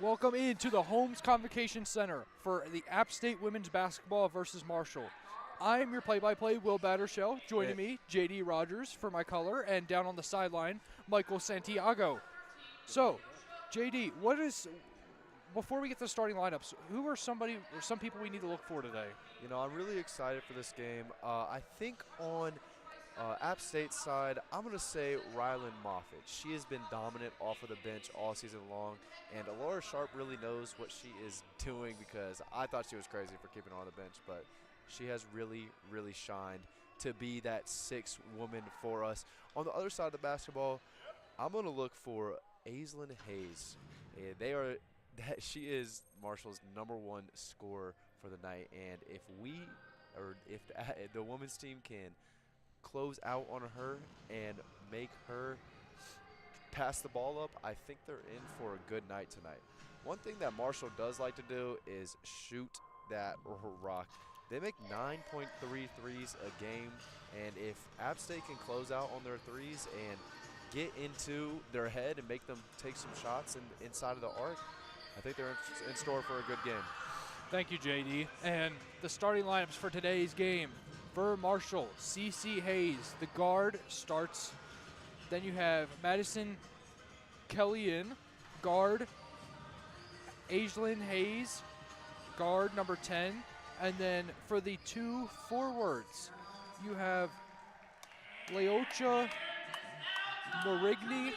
Welcome into the Holmes Convocation Center for the App State women's basketball versus Marshall. I'm your play-by-play, Will Battershell. Joining me, J.D. Rogers for my color, and down on the sideline, Michael Santiago. So, J.D., before we get to the starting lineups, who are some people we need to look for today? You know, I'm really excited for this game. I think on App State's side, I'm going to say Rylan Moffitt. She has been dominant off of the bench all season long, and Alora Sharp really knows what she is doing because I thought she was crazy for keeping her on the bench, but she has really, really shined to be that sixth woman for us. On the other side of the basketball, I'm going to look for Aislinn Hayes. She is Marshall's #1 scorer for the night, and if the women's team can close out on her and make her pass the ball up, I think they're in for a good night tonight. One thing that Marshall does like to do is shoot that rock. They make 9.3 threes a game, and if App State can close out on their threes and get into their head and make them take some shots inside of the arc, I think they're in store for a good game. Thank you, JD. And the starting lineups for today's game. For Marshall, CC Hayes, the guard, starts. Then you have Madison Kellyan, guard. Aislinn Hayes, guard number 10. And then for the two forwards, you have Leocha Marigny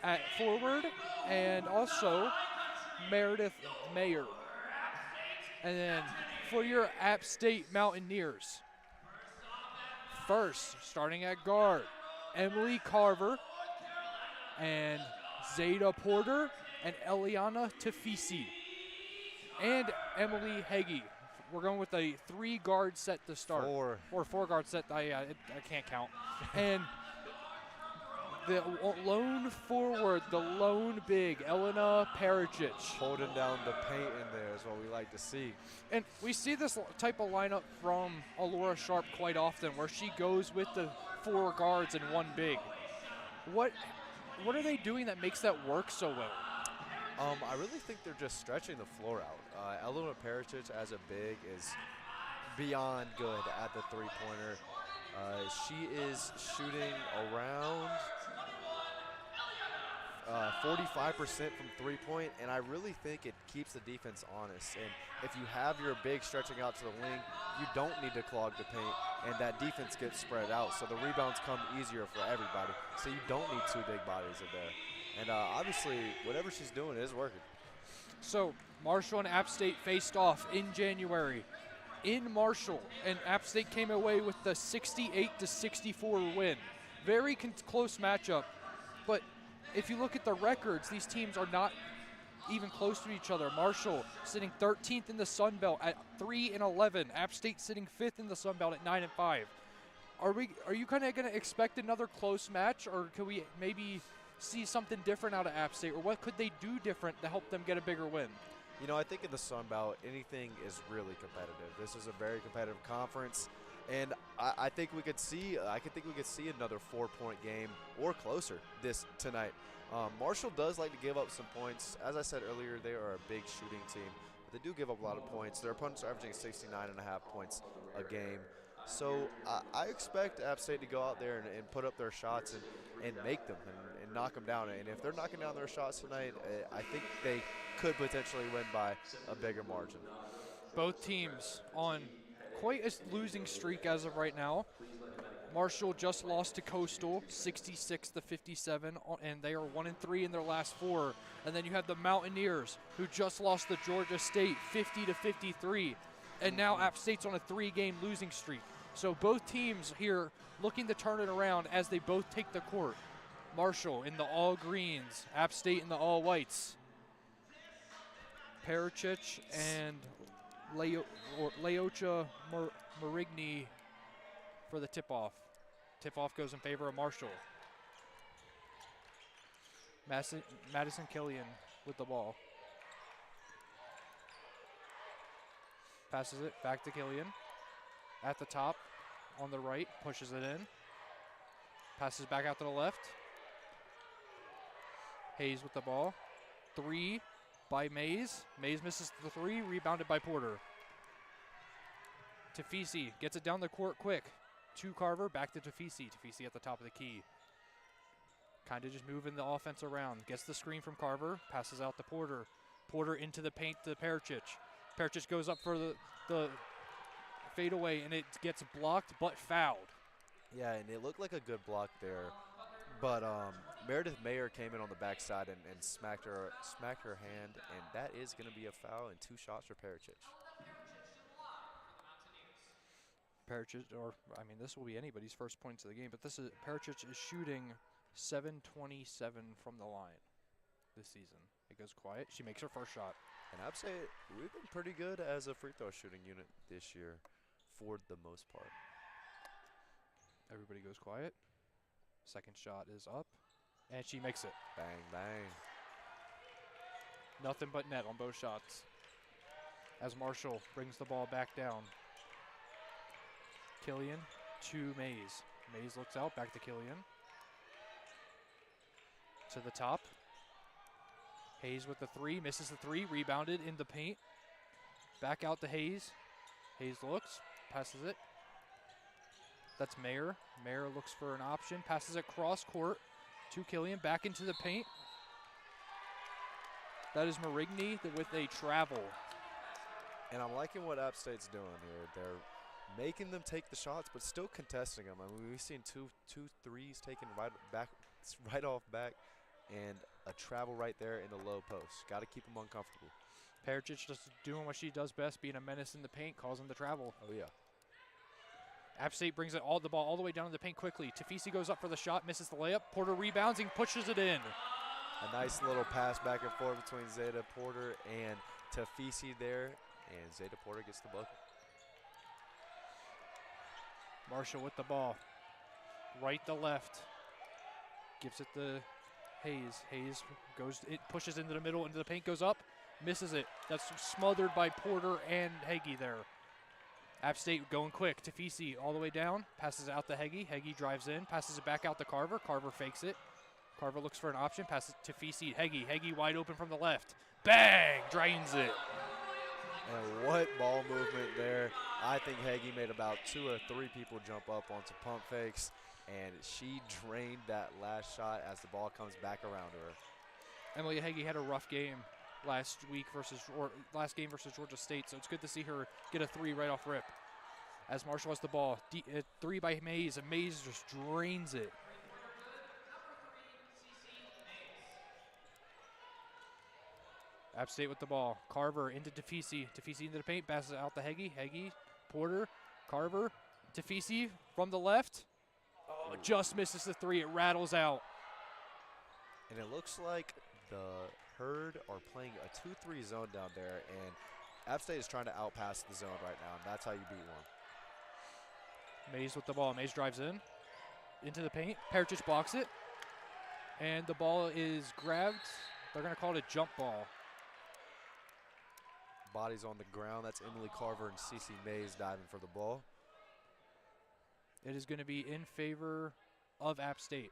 at forward, and also Meredith Mayer. And then for your App State Mountaineers, first, starting at guard, Emily Carver and Zeta Porter and Eliana Tafisi and Emily Heggie. We're going with a 3-guard set to start. Or 4-guard set. I can't count. And the lone forward, the lone big, Elena Pericic. Holding down the paint in there is what we like to see. And we see this type of lineup from Alora Sharp quite often, where she goes with the 4 guards and 1 big. What are they doing that makes that work so well? I really think they're just stretching the floor out. Elena Pericic as a big is beyond good at the three-pointer. She is shooting around 45% from three-point, and I really think it keeps the defense honest. And if you have your big stretching out to the wing, you don't need to clog the paint, and that defense gets spread out, so the rebounds come easier for everybody. So you don't need 2 big bodies in there. And obviously, whatever she's doing is working. So Marshall and App State faced off in January in Marshall, and App State came away with the 68-64 win. Very close matchup, but if you look at the records, these teams are not even close to each other. Marshall sitting 13th in the Sun Belt at 3-11. App State sitting 5th in the Sun Belt at 9-5. Are you kind of going to expect another close match, or can we maybe see something different out of App State, or what could they do different to help them get a bigger win? You know, I think in the Sun Belt, anything is really competitive. This is a very competitive conference, and I think we could see another 4-point game or closer tonight. Marshall does like to give up some points. As I said earlier, they are a big shooting team, but they do give up a lot of points. Their opponents are averaging 69.5 points a game. So I expect App State to go out there and put up their shots and make them and knock them down. And if they're knocking down their shots tonight, I think they could potentially win by a bigger margin. Both teams on quite a losing streak as of right now. Marshall just lost to Coastal 66-57, and they are 1-3 in their last 4. And then you have the Mountaineers, who just lost to Georgia State 50-53. And now App State's on a 3-game losing streak. So both teams here looking to turn it around as they both take the court. Marshall in the all greens, App State in the all whites. Pericic and Leocha Marigny for the tip-off. Tip-off goes in favor of Marshall. Madison Kellyan with the ball. Passes it back to Kellyan. At the top, on the right, pushes it in. Passes back out to the left. Hayes with the ball. 3 by Mays. Mays misses the three, rebounded by Porter. Tafisi gets it down the court quick. To Carver, back to Tafisi. Tafisi at the top of the key. Kind of just moving the offense around. Gets the screen from Carver, passes out to Porter. Porter into the paint to Pericic. Pericic goes up for the fadeaway, and it gets blocked but fouled. Yeah, and it looked like a good block there. But Meredith Mayer came in on the backside and smacked her hand, and that is going to be a foul and 2 shots for Pericic. Pericic, or I mean, this will be anybody's first points of the game, but Pericic is shooting 727 from the line this season. It goes quiet. She makes her first shot. And I'd say we've been pretty good as a free throw shooting unit this year for the most part. Everybody goes quiet. Second shot is up, and she makes it. Bang, bang. Nothing but net on both shots. As Marshall brings the ball back down. Killian to Mays. Mays looks out, back to Killian. To the top. Hayes with the three, misses the three, rebounded in the paint. Back out to Hayes. Hayes looks, passes it. That's Mayer. Mayer looks for an option, passes it cross court to Killian, back into the paint. That is Marigny with a travel. And I'm liking what App State's doing here. They're making them take the shots, but still contesting them. I mean, we've seen two threes taken right off back, and a travel right there in the low post. Got to keep them uncomfortable. Pericic just doing what she does best, being a menace in the paint, causing the travel. Oh, yeah. App State brings the ball all the way down to the paint quickly. Tafisi goes up for the shot, misses the layup. Porter rebounds and pushes it in. A nice little pass back and forth between Zeta Porter and Tafisi there, and Zeta Porter gets the bucket. Marshall with the ball. Right to left. Gives it to Hayes. Hayes pushes into the middle, into the paint, goes up, misses it. That's smothered by Porter and Heggie there. App State going quick. Tafisi all the way down, passes it out to Heggie. Heggie drives in, passes it back out to Carver. Carver fakes it. Carver looks for an option, passes to Tafisi. Heggie wide open from the left. Bang! Drains it. And what ball movement there. I think Heggie made about 2 or 3 people jump up on some pump fakes, and she drained that last shot as the ball comes back around to her. Emily Heggie had a rough game last game versus Georgia State, so it's good to see her get a 3 right off rip. As Marshall has the ball, 3 by Mays, and Mays just drains it. App State with the ball. Carver into Tafisi. Tafisi into the paint, passes it out to Heggie. Heggie, Porter, Carver, Tafisi from the left. Oh, just misses the 3. It rattles out. And it looks like the Herd are playing a 2-3 zone down there, and App State is trying to outpass the zone right now, and that's how you beat one. Mays with the ball. Mays drives into the paint. Pericic blocks it, and the ball is grabbed. They're going to call it a jump ball. Bodies on the ground. That's Emily Carver and Cece Mays diving for the ball. It is going to be in favor of App State.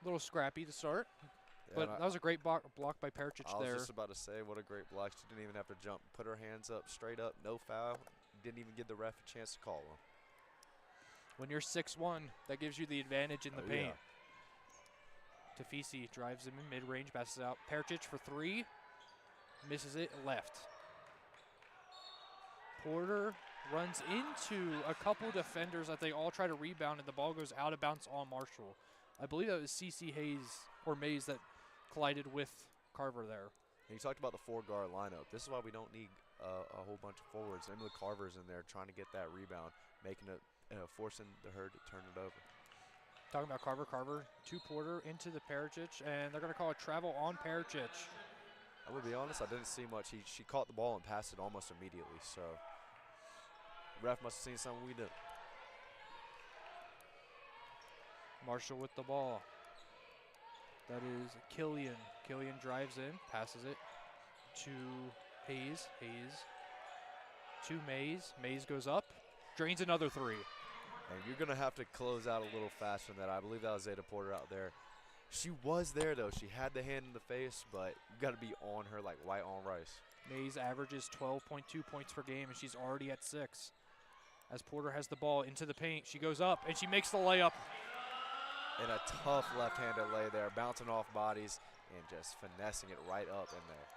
A little scrappy to start, but that was a great block by Pericic there. I was just about to say, what a great block. She didn't even have to jump. Put her hands up, straight up, no foul. Didn't even give the ref a chance to call one. When you're 6'1", that gives you the advantage in the paint. Yeah. Tafisi drives him in mid-range, passes out. Pericic for 3, misses it, left. Porter runs into a couple defenders that they all try to rebound, and the ball goes out of bounds on Marshall. I believe that was CC Hayes or Mays that collided with Carver there. And you talked about the 4-guard lineup. This is why we don't need a whole bunch of forwards. Emily Carver's in there trying to get that rebound, making it, forcing the Herd to turn it over. Talking about Carver to Porter into the Pericic, and they're going to call a travel on Pericic. I'm going to be honest, I didn't see much. She caught the ball and passed it almost immediately, so ref must have seen something we did. Marshall with the ball. That is Killian. Killian drives in, passes it to Hayes. Hayes to Mays. Mays goes up, drains another 3. And you're going to have to close out a little faster than that. I believe that was Zeta Porter out there She was there, though. She had the hand in the face, but you got to be on her like white on rice. Mays averages 12.2 points per game, and she's already at 6. As Porter has the ball into the paint, she goes up, and she makes the layup. And a tough left-handed lay there, bouncing off bodies and just finessing it right up in there.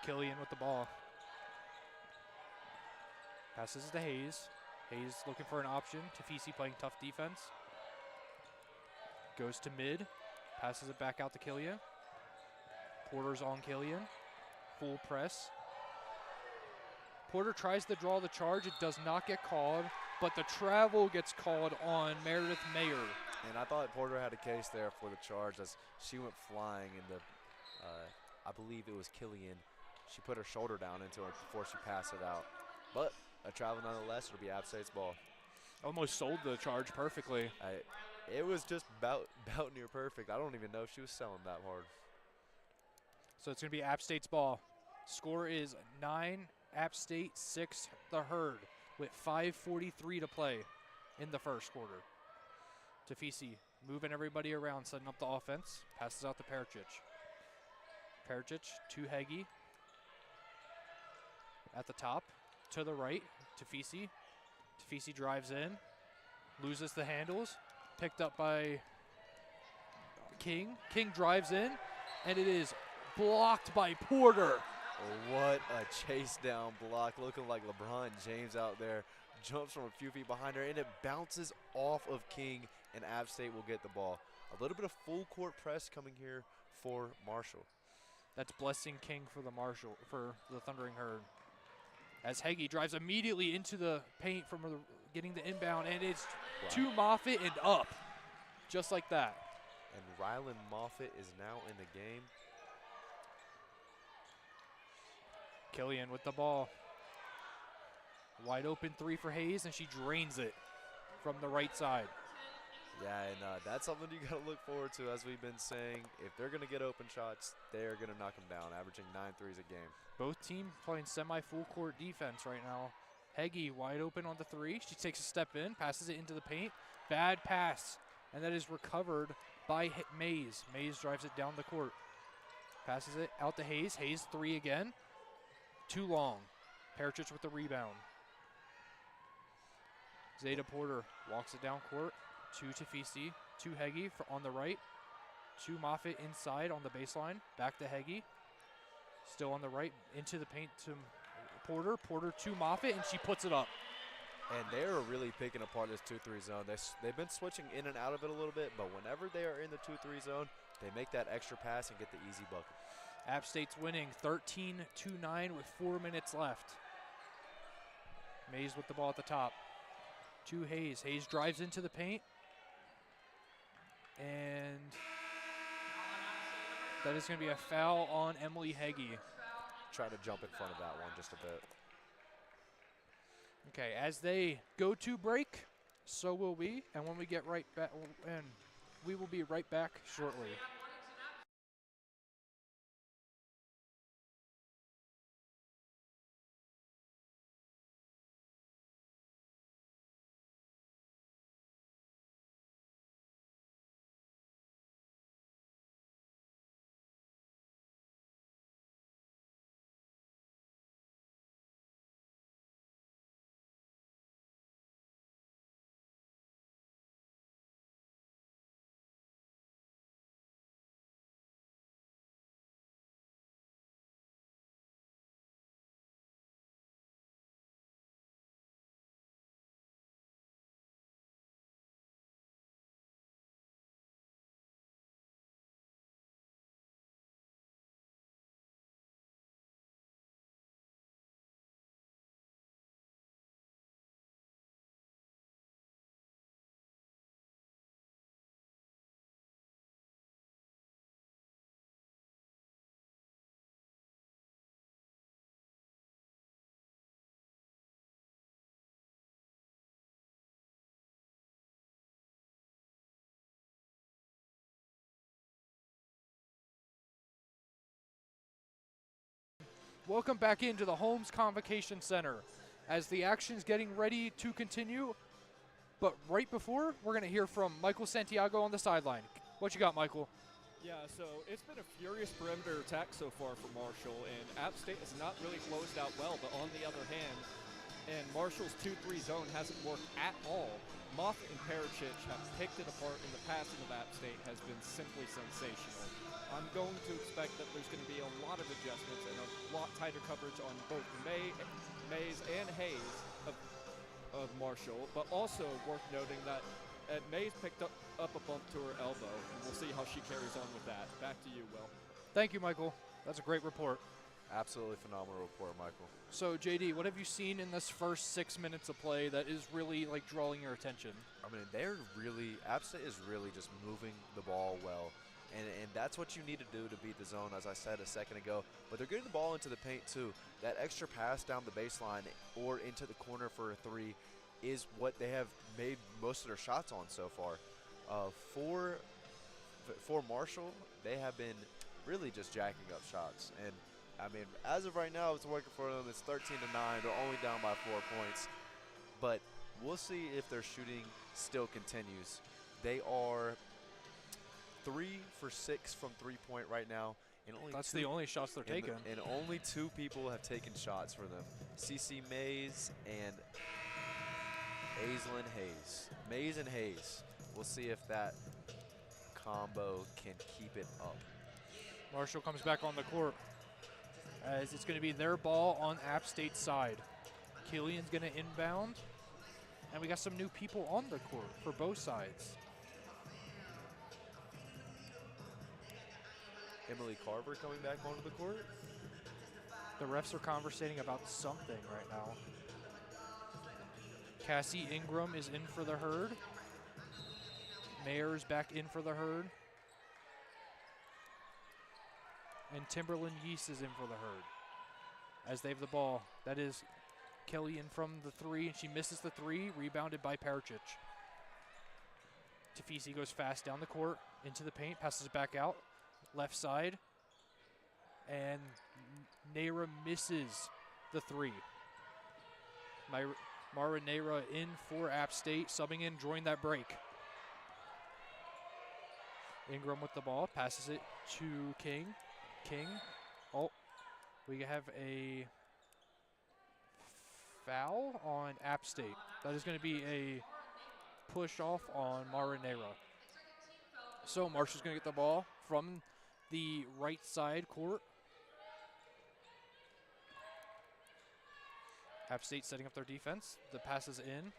Killian with the ball. Passes to Hayes. Hayes looking for an option. Tafisi playing tough defense. Goes to mid. Passes it back out to Killian. Porter's on Killian. Full press. Porter tries to draw the charge. It does not get called, but the travel gets called on Meredith Mayer. And I thought Porter had a case there for the charge as she went flying into, I believe it was Killian. She put her shoulder down into her before she passed it out. But a travel nonetheless, it'll be App State's ball. Almost sold the charge perfectly. It was just about near perfect. I don't even know if she was selling that hard. So it's going to be App State's ball. Score is 9, App State 6, the Herd, with 5:43 to play in the first quarter. Tafisi moving everybody around, setting up the offense. Passes out to Pericic. Pericic to Heggie. At the top, to the right, Tafisi. Tafisi drives in, loses the handles, picked up by King. King drives in, and it is blocked by Porter. What a chase down block, looking like LeBron James out there. Jumps from a few feet behind her, and it bounces off of King, and App State will get the ball. A little bit of full court press coming here for Marshall. That's blessing King for the Thundering Herd. As Heggie drives immediately into the paint from getting the inbound, and it's to Moffitt and up, just like that. And Rylan Moffitt is now in the game. Killian with the ball. Wide open 3 for Hayes, and she drains it from the right side. Yeah, and that's something you got to look forward to, as we've been saying. If they're going to get open shots, they're going to knock them down, averaging 9 threes a game. Both teams playing semi-full court defense right now. Heggie wide open on the 3. She takes a step in, passes it into the paint. Bad pass, and that is recovered by Mays. Mays drives it down the court. Passes it out to Hayes. Hayes 3 again. Too long. Pericic with the rebound. Zeta Porter walks it down court. To Tafisi. To Heggie on the right. To Moffitt inside on the baseline. Back to Heggie. Still on the right. Into the paint to Porter. Porter to Moffitt, and she puts it up. And they're really picking apart this 2-3 zone. They've been switching in and out of it a little bit, but whenever they are in the 2-3 zone, they make that extra pass and get the easy bucket. App State's winning 13-9 with 4 minutes left. Mays with the ball at the top. To Hayes. Hayes drives into the paint. And that is going to be a foul on Emily Heggie. Try to jump in front of that one just a bit. Okay, as they go to break, so will we. And when we get right back, and we will be right back shortly. Welcome back into the Holmes Convocation Center. As the action is getting ready to continue, But right before, we're going to hear from Michael Santiago on the sideline. What you got, Michael? Yeah, so it's been a furious perimeter attack so far for Marshall, and App State has not really closed out well, but on the other hand, and Marshall's 2-3 zone hasn't worked at all. Moffitt and Pericic have picked it apart, and the passing of App State has been simply sensational. I'm going to expect that there's going to be a lot of adjustments and a lot tighter coverage on both Mays and Hayes of Marshall, but also worth noting that Mays picked up a bump to her elbow, and we'll see how she carries on with that. Back to you, Will. Thank you, Michael. That's a great report. Absolutely phenomenal report, Michael. So, JD, what have you seen in this first 6 minutes of play that is really like drawing your attention? I mean, App State is really just moving the ball well. And that's what you need to do to beat the zone, as I said a second ago. But they're getting the ball into the paint, too. That extra pass down the baseline or into the corner for a three is what they have made most of their shots on so far. For Marshall, they have been really just jacking up shots. And, I mean, as of right now, it's working for them. It's 13-9. They're only down by 4 points. But we'll see if their shooting still continues. They are 3 for 6 from three-point right now. And only That's the only shots they're taking. And only 2 people have taken shots for them. CC Mays and Aislinn Hayes. Mays and Hayes. We'll see if that combo can keep it up. Marshall comes back on the court as it's going to be their ball on App State's side. Killian's going to inbound, and we got some new people on the court for both sides. Emily Carver coming back onto the court. The refs are conversating about something right now. Cassie Ingram is in for the herd. Mayer's back in for the herd. And Timberland Yeast is in for the herd as they have the ball. That is Killian from the three, and she misses the three, rebounded by Pericic. Tafisi goes fast down the court, into the paint, passes it back out, left side, and Neyra misses the three. Mara Neyra in for App State, subbing in, drawing that break. Ingram with the ball, passes it to King. Oh, we have a foul on App State. That is going to be a push off on Mara Neyra. So Marshall's going to get the ball from the right side court. App State setting up their defense. The pass is in.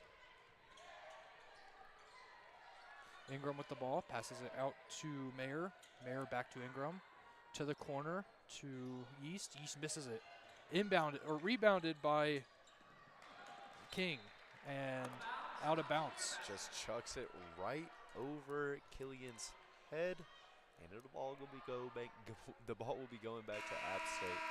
Ingram with the ball, passes it out to Mayer. Mayer back to Ingram. To the corner to Yeast. Yeast misses it. Rebounded by King and out of bounds. Just chucks it right over Killian's head, and the ball will be going back to App State.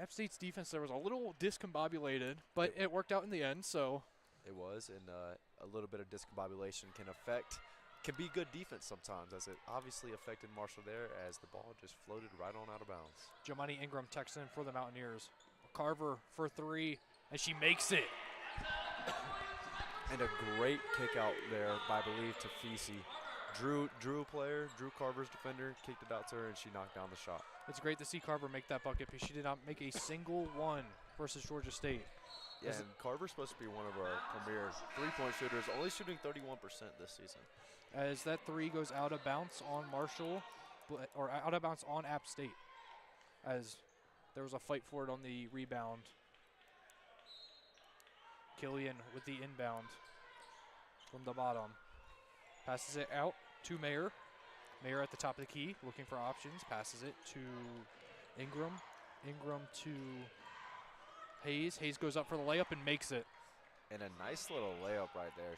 App State's defense there was a little discombobulated, but it worked out in the end. So it was, and a little bit of discombobulation can be good defense sometimes, as it obviously affected Marshall there as the ball just floated right on out of bounds. Jomani Ingram texts in for the Mountaineers. Carver for three, and she makes it. And a great kick out there by, I believe, Tafisi. Drew Carver's defender, kicked it out to her, and she knocked down the shot. It's great to see Carver make that bucket because she did not make a single one versus Georgia State. Yeah, and Carver's supposed to be one of our premier three-point shooters, only shooting 31% this season. As that three goes out of bounds on Marshall, or out of bounds on App State, as there was a fight for it on the rebound. Killian with the inbound from the bottom. Passes it out to Mayer. Mayer at the top of the key, looking for options. Passes it to Ingram. Ingram to Hayes. Hayes goes up for the layup and makes it. And a nice little layup right there.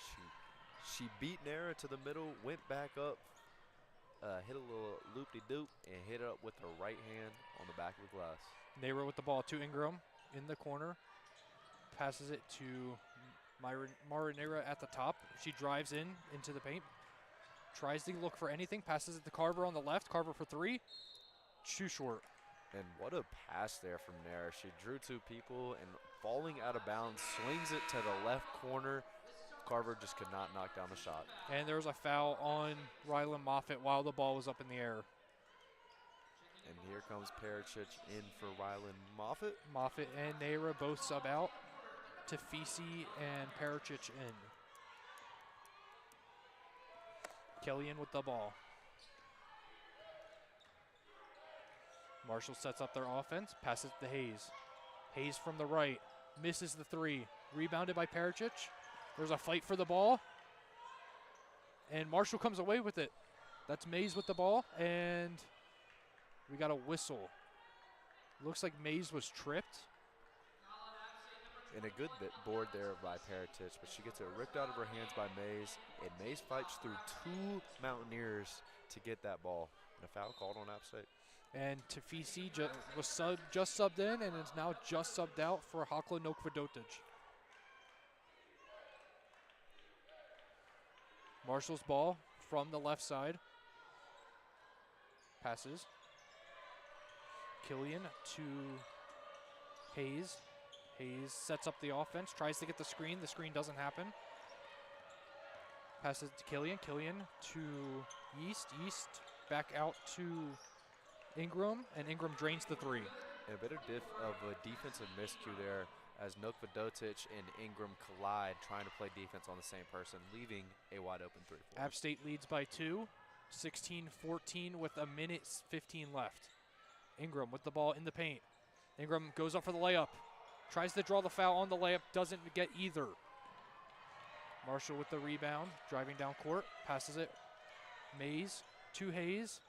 She beat Neyra to the middle, went back up, hit a little loop-de-doop, and hit it up with her right hand on the back of the glass. Neyra with the ball to Ingram in the corner. Passes it to Mara Neyra at the top. She drives into the paint. Tries to look for anything. Passes it to Carver on the left. Carver for three. Too short. And what a pass there from Nair. She drew two people and falling out of bounds, swings it to the left corner. Carver just could not knock down the shot. And there was a foul on Rylan Moffitt while the ball was up in the air. And here comes Pericic in for Rylan Moffitt. Moffitt and Naira both sub out. Tafisi and Pericic in. Killian with the ball. Marshall sets up their offense, passes to Hayes. Hayes from the right, misses the three. Rebounded by Pericic. There's a fight for the ball. And Marshall comes away with it. That's Mays with the ball, and we got a whistle. Looks like Mays was tripped. And a good board there by Pericic, but she gets it ripped out of her hands by Mays, and Mays fights through two Mountaineers to get that ball. And a foul called on App State. And Tafisi was just subbed in and is now just subbed out for Hakla Nokvadotic. Marshall's ball from the left side. Passes. Killian to Hayes. Hayes sets up the offense, tries to get the screen. The screen doesn't happen. Passes to Killian. Killian to Yeast. Yeast back out to Ingram, and Ingram drains the three. And a bit of a defensive miscue there as Nokvadotic and Ingram collide, trying to play defense on the same person, leaving a wide open 3 for App State leads by 2, 16-14 with a minute 15 left. Ingram with the ball in the paint. Ingram goes up for the layup. Tries to draw the foul on the layup, doesn't get either. Marshall with the rebound, driving down court, passes it. Mays to Hayes.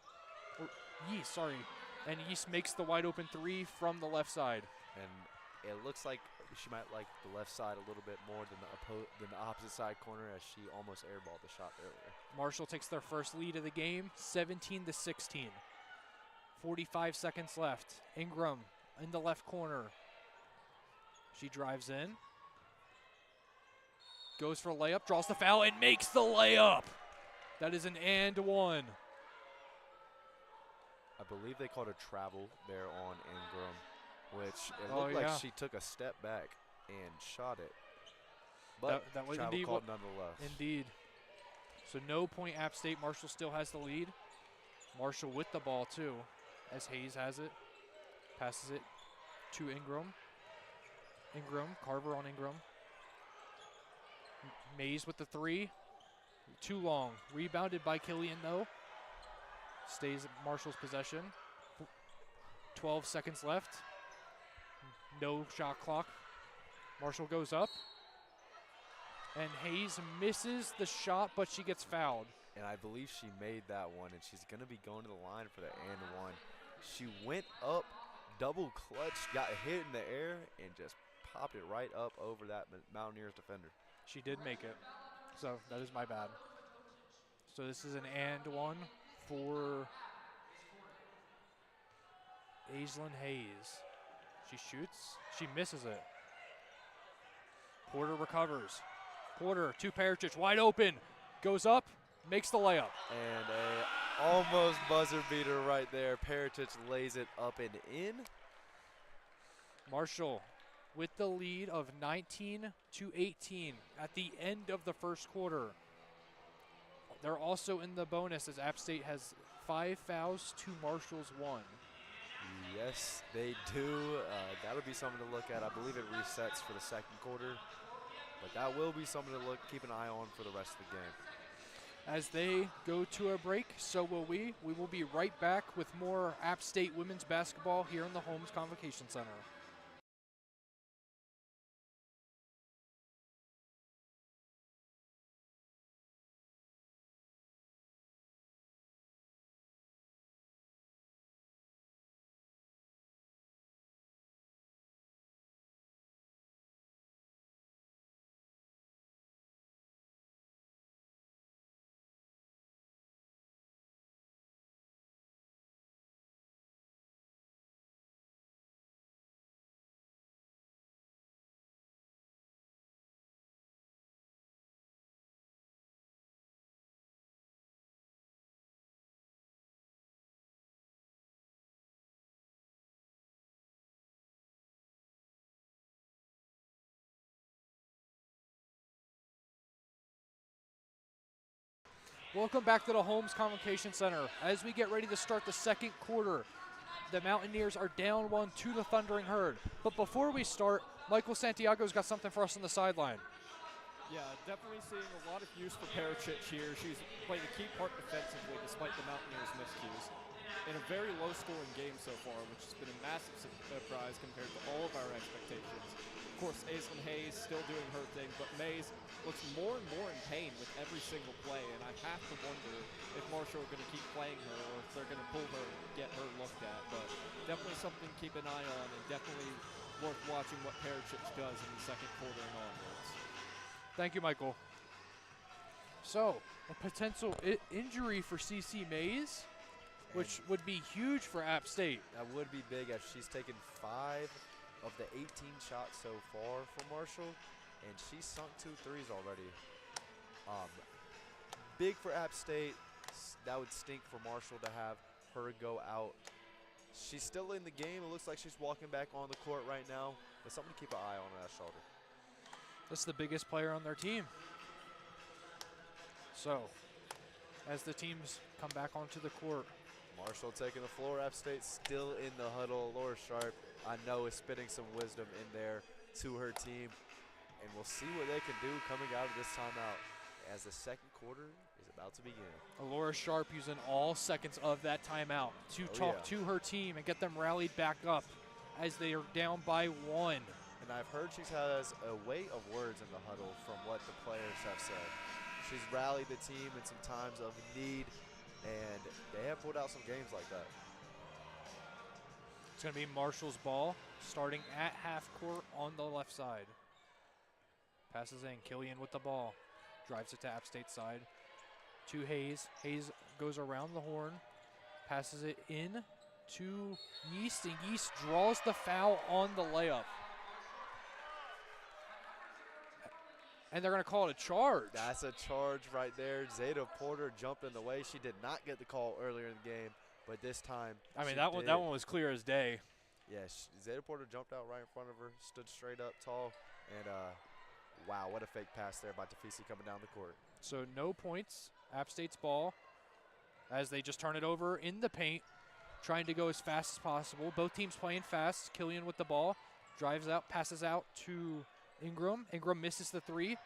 Or Yeast, sorry. And Yeast makes the wide open three from the left side. And it looks like she might like the left side a little bit more than the opposite side corner, as she almost airballed the shot earlier. Marshall takes their first lead of the game, 17-16. 45 seconds left. Ingram in the left corner. She drives in. Goes for a layup, draws the foul, and makes the layup. That is an and one. I believe they called a travel there on Ingram, which it looked like she took a step back and shot it. But that was travel indeed called nonetheless. Indeed. So no point App State. Marshall still has the lead. Marshall with the ball too, as Hayes has it. Passes it to Ingram. Ingram, Carver on Ingram. Mays with the three. Too long. Rebounded by Killian though. Stays Marshall's possession. 12 seconds left. No shot clock. Marshall goes up. And Hayes misses the shot, but she gets fouled. And I believe she made that one, and she's going to be going to the line for the and one. She went up, double clutch, got hit in the air, and just popped it right up over that Mountaineers defender. She did make it. So that is my bad. So this is an and one for Aislinn Hayes. She shoots. She misses it. Porter recovers. Porter to Pericic, wide open. Goes up, makes the layup. And a almost buzzer beater right there. Pericic lays it up and in. Marshall with the lead of 19-18 at the end of the first quarter. They're also in the bonus as App State has 5 fouls to Marshall's 1. Yes, they do. That'll be something to look at. I believe it resets for the second quarter. But that will be something to keep an eye on for the rest of the game. As they go to a break, so will we. We will be right back with more App State women's basketball here in the Holmes Convocation Center. Welcome back to the Holmes Convocation Center. As we get ready to start the second quarter, the Mountaineers are down 1 to the Thundering Herd. But before we start, Michael Santiago's got something for us on the sideline. Yeah, definitely seeing a lot of use for Pericic here. She's played a key part defensively despite the Mountaineers' miscues. In a very low-scoring game so far, which has been a massive surprise compared to all of our expectations. Of course, Aislinn Hayes still doing her thing, but Mays looks more and more in pain with every single play, and I have to wonder if Marshall are going to keep playing her or if they're going to pull her and get her looked at. But definitely something to keep an eye on, and definitely worth watching what Pericic does in the second quarter and onwards. Thank you, Michael. So, a potential injury for CC Mays, which would be huge for App State. That would be big as she's taken 5 of the 18 shots so far for Marshall, and she's sunk 2 threes already. Big for App State. That would stink for Marshall to have her go out. She's still in the game. It looks like she's walking back on the court right now, but something to keep an eye on that shoulder. That's the biggest player on their team. So, as the teams come back onto the court, Marshall taking the floor. App State still in the huddle. Laura Sharp, I know, is spitting some wisdom in there to her team. And we'll see what they can do coming out of this timeout as the second quarter is about to begin. Laura Sharp using all seconds of that timeout to talk to her team and get them rallied back up as they are down by 1. And I've heard she has a weight of words in the huddle from what the players have said. She's rallied the team in some times of need, and they have pulled out some games like that. It's going to be Marshall's ball starting at half court on the left side. Passes in, Killian with the ball. Drives it to App State side. To Hayes. Hayes goes around the horn. Passes it in to Yeast, and Yeast draws the foul on the layup. And they're going to call it a charge. That's a charge right there. Zeta Porter jumped in the way. She did not get the call earlier in the game, but this time I mean, that one was clear as day. Yes, Zeta Porter jumped out right in front of her, stood straight up tall, and wow, what a fake pass there by Tafisi coming down the court. So no points. App State's ball as they just turn it over in the paint, trying to go as fast as possible. Both teams playing fast. Killian with the ball. Drives out, passes out to Ingram. Ingram misses the 3.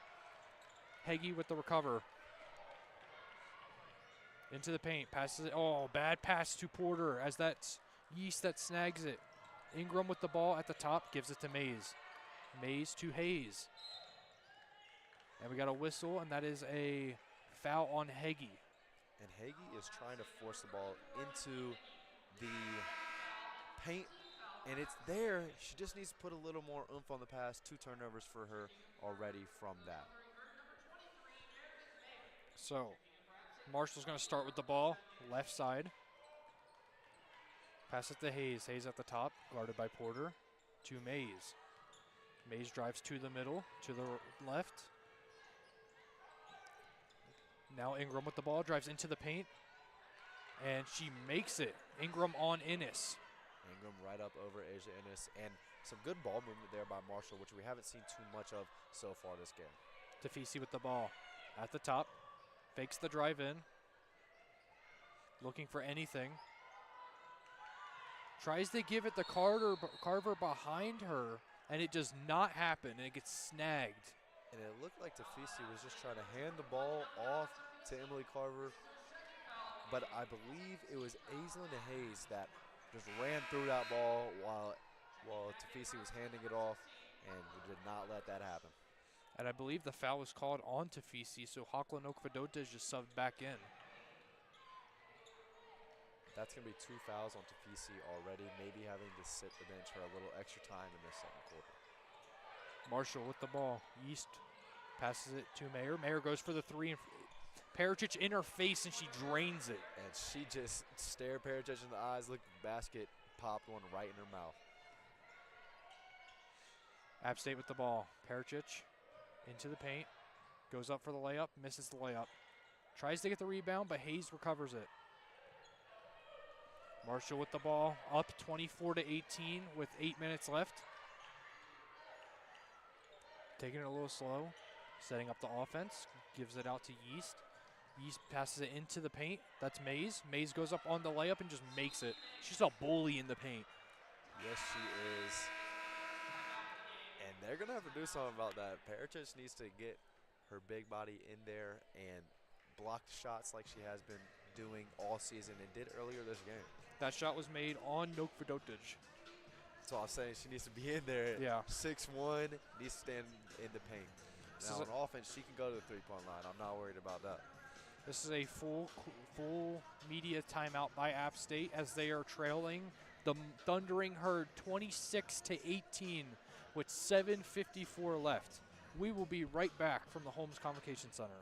Heggie with the recover. Into the paint, passes it. Oh, bad pass to Porter as that's Yeast that snags it. Ingram with the ball at the top, gives it to Mays. Mays to Hayes. And we got a whistle, and that is a foul on Heggie. And Heggie is trying to force the ball into the paint, and it's there. She just needs to put a little more oomph on the pass. 2 turnovers for her already from that. So, Marshall's going to start with the ball, left side. Pass it to Hayes. Hayes at the top, guarded by Porter. To Mays. Mays drives to the middle, to the left. Now Ingram with the ball, drives into the paint, and she makes it. Ingram on Innis. Ingram right up over Asia Innis, and some good ball movement there by Marshall, which we haven't seen too much of so far this game. Tafisi with the ball at the top, fakes the drive in, looking for anything. Tries to give it to Carver behind her, and it does not happen, and it gets snagged. And it looked like Tafisi was just trying to hand the ball off to Emily Carver, but I believe it was Aislinn Hayes that just ran through that ball while Tafisi was handing it off, and did not let that happen. And I believe the foul was called on Tafisi, so Hawkland Okvadota is just subbed back in. That's going to be 2 fouls on Tafisi already, maybe having to sit the bench for a little extra time in this second quarter. Marshall with the ball. Yeast passes it to Mayer. Mayer goes for the 3, and Pericic in her face, and she drains it. And she just stared Pericic in the eyes, looked at the basket, popped one right in her mouth. App State with the ball. Pericic into the paint. Goes up for the layup, misses the layup. Tries to get the rebound, but Hayes recovers it. Marshall with the ball, up 24-18 with 8 minutes left. Taking it a little slow, setting up the offense, gives it out to Yeast. Yeast passes it into the paint. That's Mays. Mays goes up on the layup and just makes it. She's a bully in the paint. Yes, she is. And they're going to have to do something about that. Pericic needs to get her big body in there and block shots like she has been doing all season and did earlier this game. That shot was made on Nok Vidotic. That's all I'm saying. She needs to be in there. Yeah. 6'1", needs to stand in the paint. This Now, is on offense, she can go to the three-point line. I'm not worried about that. This is a full media timeout by App State as they are trailing the Thundering Herd 26-18 with 7:54 left. We will be right back from the Holmes Convocation Center.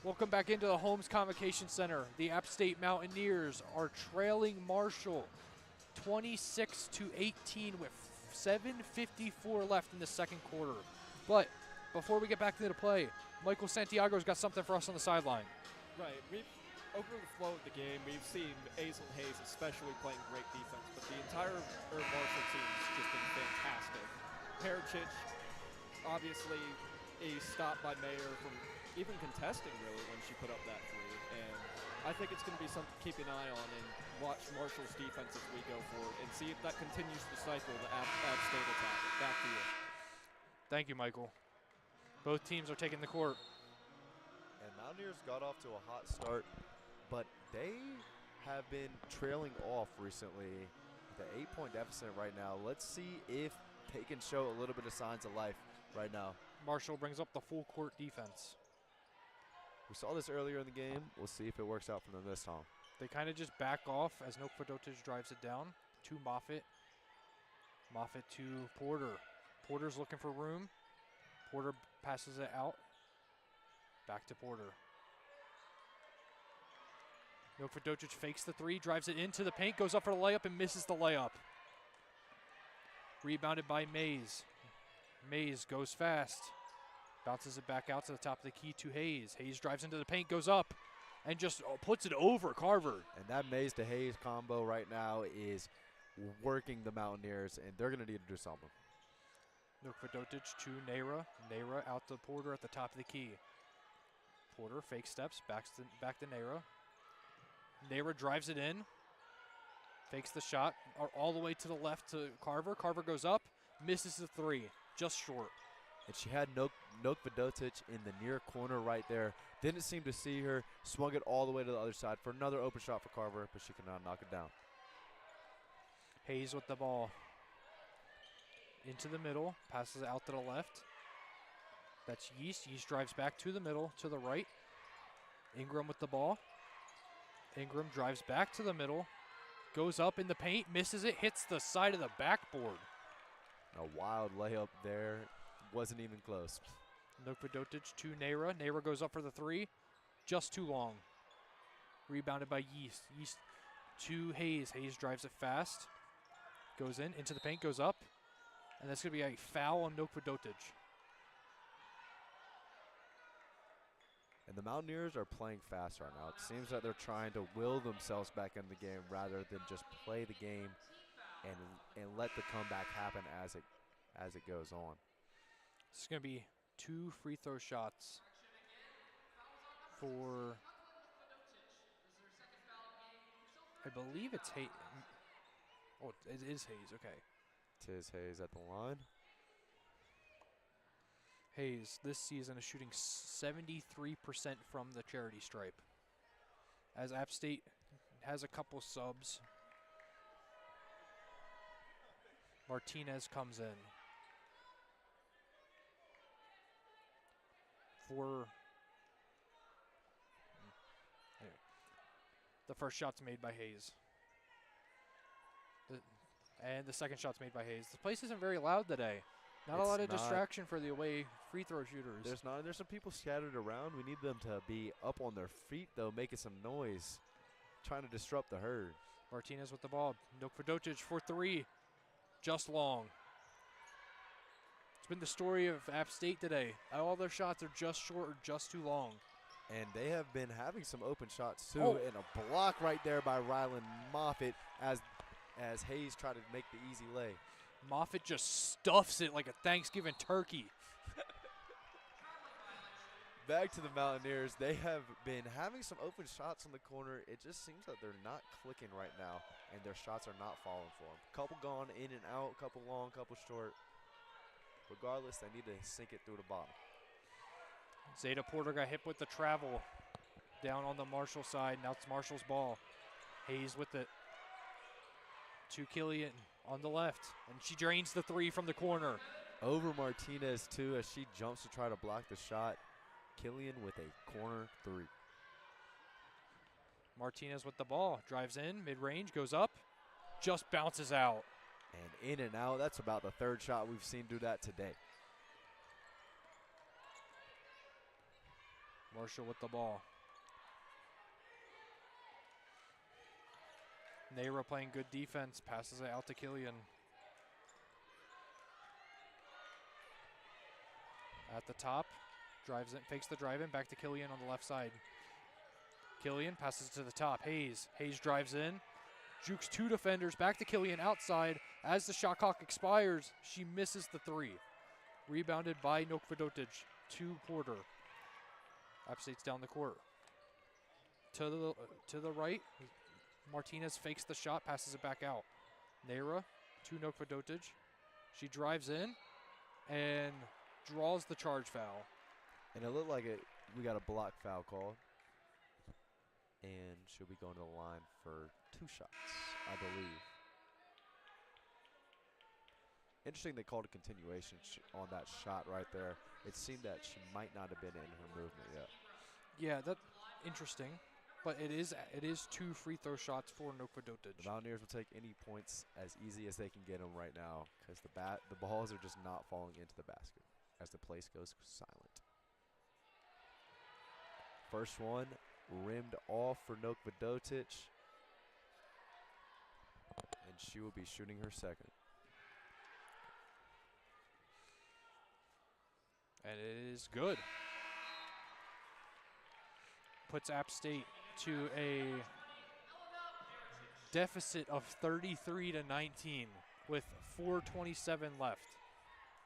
Welcome back into the Holmes Convocation Center. The App State Mountaineers are trailing Marshall 26-18 with 7:54 left in the second quarter. But before we get back to the play, Michael Santiago's got something for us on the sideline. Right. Over the flow of the game, we've seen Azel Hayes especially playing great defense, but the entire Herb Marshall team has just been fantastic. Pericic, obviously a stop by Mayer from even contesting really when she put up that three, and I think it's going to be something to keep an eye on and watch Marshall's defense as we go forward and see if that continues to cycle the App State attack. Back to you. Thank you, Michael. Both teams are taking the court. And Mountaineers got off to a hot start, but they have been trailing off recently. The 8-point deficit right now. Let's see if they can show a little bit of signs of life right now. Marshall brings up the full court defense. We saw this earlier in the game. We'll see if it works out for them this time. They kind of just back off as Nok Vidotic drives it down to Moffitt. Moffitt to Porter. Porter's looking for room. Porter passes it out. Back to Porter. Nok Vidotic fakes the three, drives it into the paint, goes up for the layup and misses the layup. Rebounded by Mays. Mays goes fast. Bounces it back out to the top of the key to Hayes. Hayes drives into the paint, goes up, and just puts it over Carver. And that Mays to Hayes combo right now is working the Mountaineers, and they're going to need to do something. Nok Vidotic to Neyra. Neyra out to Porter at the top of the key. Porter fake steps, back to Neyra. Neyra drives it in. Fakes the shot all the way to the left to Carver. Carver goes up, misses the three, just short. And she had Nok Vidotic in the near corner right there. Didn't seem to see her. Swung it all the way to the other side for another open shot for Carver, but she cannot knock it down. Hayes with the ball. Into the middle, passes it out to the left. That's Yeast. Yeast drives back to the middle, to the right. Ingram with the ball. Ingram drives back to the middle, goes up in the paint, misses it, hits the side of the backboard. A wild layup there. Wasn't even close. Nokvadotic to Nera. Nera goes up for the three. Just too long. Rebounded by Yeast. Yeast to Hayes. Hayes drives it fast. Goes into the paint, goes up. And that's going to be a foul on Nokvadotic. And the Mountaineers are playing fast right now. It seems like they're trying to will themselves back into the game rather than just play the game and let the comeback happen as it goes on. This is going to be 2 free throw shots for, I believe it's Hayes. Oh, it is Hayes, okay. Tis Hayes at the line. Hayes this season is shooting 73% from the charity stripe. As App State has a couple subs. Martinez comes in. Anyway, the first shot's made by Hayes. And the second shot's made by Hayes. The place isn't very loud today. Not a lot of distraction for the away free throw shooters. There's some people scattered around. We need them to be up on their feet, though, making some noise, trying to disrupt the herd. Martinez with the ball. Nokvadotic for 3. Just long. It's been the story of App State today. All their shots are just short or just too long. And they have been having some open shots, too. Oh. And a block right there by Rylan Moffitt as Hayes tried to make the easy lay. Moffitt just stuffs it like a Thanksgiving turkey. Back to the Mountaineers. They have been having some open shots in the corner. It just seems that they're not clicking right now, and their shots are not falling for them. Couple gone in and out, couple long, couple short. Regardless, they need to sink it through the bottom. Zeta Porter got hit with the travel down on the Marshall side. Now it's Marshall's ball. Hayes with it to Killian on the left, and she drains the 3 from the corner. Over Martinez, too, as she jumps to try to block the shot. Killian with a corner 3. Martinez with the ball. Drives in, mid-range, goes up, just bounces out. And in and out. That's about the 3rd shot we've seen do that today. Marshall with the ball. Nera playing good defense, passes it out to Killian. At the top, drives in, fakes the drive in, back to Killian on the left side. Killian passes to the top, Hayes. Hayes drives in, jukes 2 defenders, back to Killian outside. As the shot clock expires, she misses the 3. Rebounded by Nokvadotic to Porter. App State's down the court. To the right, Martinez fakes the shot, passes it back out. Nera to Nokvadotic. She drives in and draws the charge foul. And it looked like we got a block foul called. And she'll be going to the line for 2 shots, I believe. Interesting they called a continuation on that shot right there. It seemed that she might not have been in her movement yet. Yeah, that's interesting. But it is 2 free throw shots for Nokvadotic. The Mountaineers will take any points as easy as they can get them right now because the balls are just not falling into the basket as the place goes silent. First one rimmed off for Nokvadotic. And she will be shooting her second. And it is good. Puts App State to a deficit of 33-19 with 4:27 left.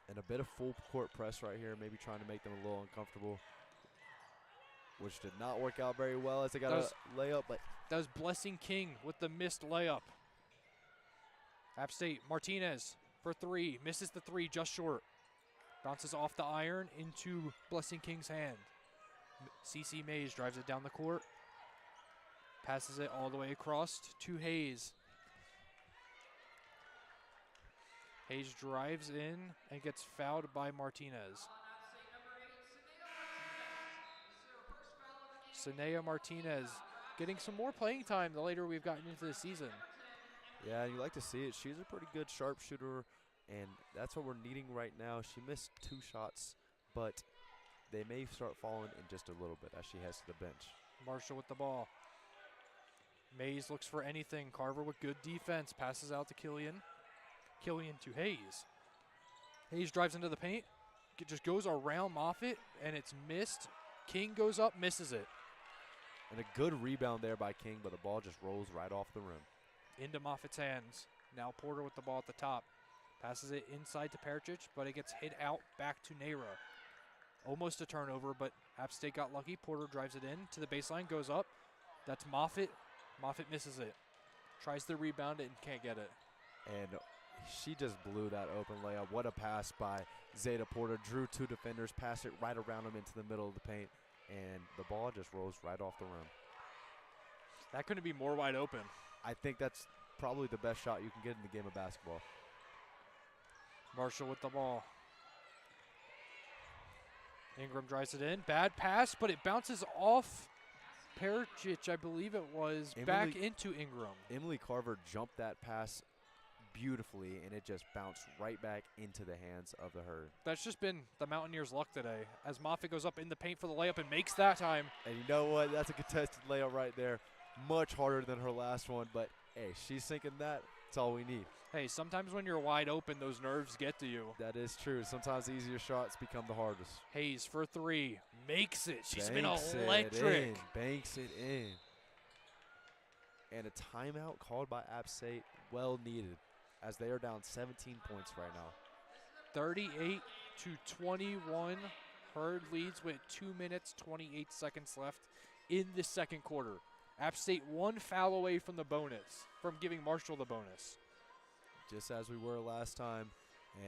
And a bit of full court press right here, maybe trying to make them a little uncomfortable, which did not work out very well as they got a layup. But that was Blessing King with the missed layup. App State, Martinez for 3, misses the 3 just short. Bounces off the iron into Blessing King's hand. CC Mays drives it down the court. Passes it all the way across to Hayes. Hayes drives in and gets fouled by Martinez. Sanea Martinez getting some more playing time the later we've gotten into the season. yeah, you like to see it. She's a pretty good sharpshooter, and that's what we're needing right now. She missed 2 shots, but they may start falling in just a little bit as she heads to the bench. Marshall with the ball. Mays looks for anything. Carver with good defense. Passes out to Killian. Killian to Hayes. Hayes drives into the paint. It just goes around Moffitt, and it's missed. King goes up, misses it. And a good rebound there by King, but the ball just rolls right off the rim. Into Moffitt's hands. Now Porter with the ball at the top. Passes it inside to Pericic, but it gets hit out back to Nera. Almost a turnover, but App State got lucky. Porter drives it in to the baseline, goes up. That's Moffitt. Moffitt misses it. Tries to rebound it and can't get it. And she just blew that open layup. What a pass by Zeta Porter. Drew 2 defenders, passed it right around him into the middle of the paint, and the ball just rolls right off the rim. That couldn't be more wide open. I think that's probably the best shot you can get in the game of basketball. Marshall with the ball. Ingram drives it in. Bad pass, but it bounces off Pericic, I believe it was, back into Ingram. Emily Carver jumped that pass beautifully, and it just bounced right back into the hands of the Herd. That's just been the Mountaineers' luck today, as Moffitt goes up in the paint for the layup and makes that time. And you know what? That's a contested layup right there. Much harder than her last one, but hey, she's sinking that. That's all we need. Hey, sometimes when you're wide open, those nerves get to you. That is true. Sometimes the easier shots become the hardest. Hayes for 3. Makes it. She's been Banks electric. Banks it in. And a timeout called by App State, well needed, as they are down 17 points right now. 38-21. Herd leads with 2 minutes, 28 seconds left in the second quarter. App State 1 foul away from the bonus, from giving Marshall the bonus. Just as we were last time.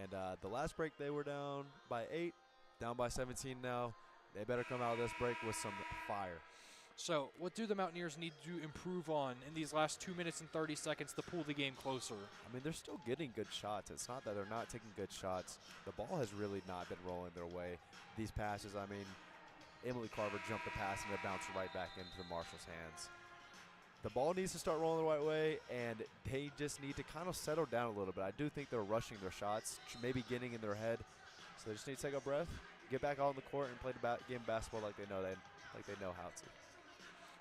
And the last break they were down by 8, down by 17 now. They better come out of this break with some fire. So what do the Mountaineers need to improve on in these last 2 minutes and 30 seconds to pull the game closer? I mean, they're still getting good shots. It's not that they're not taking good shots. The ball has really not been rolling their way. These passes, I mean, Emily Carver jumped the pass and it bounced right back into the Marshall's hands. The ball needs to start rolling the right way, and they just need to kind of settle down a little bit. I do think they're rushing their shots, maybe getting in their head. So they just need to take a breath, get back out on the court, and play the game of basketball like they know how to.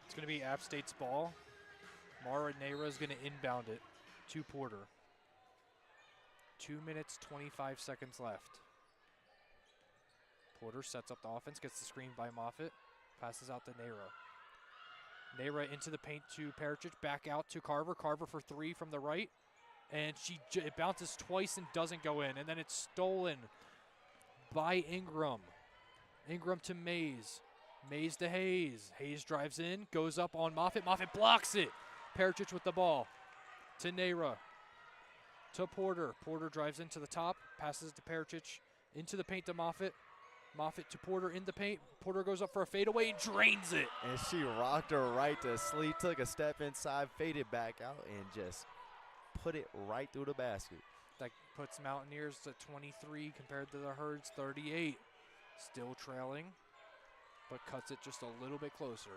It's going to be App State's ball. Mara Nera is going to inbound it to Porter. 2 minutes, 25 seconds left. Porter sets up the offense, gets the screen by Moffitt, passes out to Nera. Nera into the paint to Pericic, back out to Carver. Carver for 3 from the right, and it bounces twice and doesn't go in, and then it's stolen by Ingram. Ingram to Mays. Mays to Hayes. Hayes drives in, goes up on Moffitt. Moffitt blocks it. Pericic with the ball to Nera. To Porter. Porter drives into the top, passes to Pericic, into the paint to Moffitt. Moffitt to Porter in the paint. Porter goes up for a fadeaway and drains it. And she rocked her right to sleep, took a step inside, faded back out, and just put it right through the basket. That puts Mountaineers at 23 compared to the Herd's 38. Still trailing, but cuts it just a little bit closer.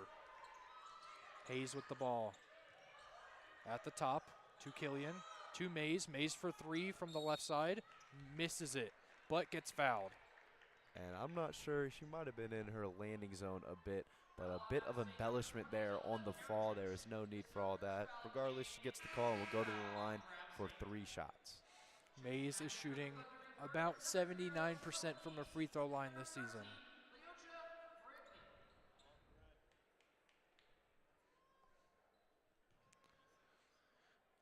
Hayes with the ball. At the top to Killian, to Mays. Mays for 3 from the left side. Misses it, but gets fouled. And I'm not sure, she might have been in her landing zone a bit, but a bit of embellishment there on the fall. There is no need for all that. Regardless, she gets the call and will go to the line for 3 shots. Mays is shooting about 79% from the free throw line this season.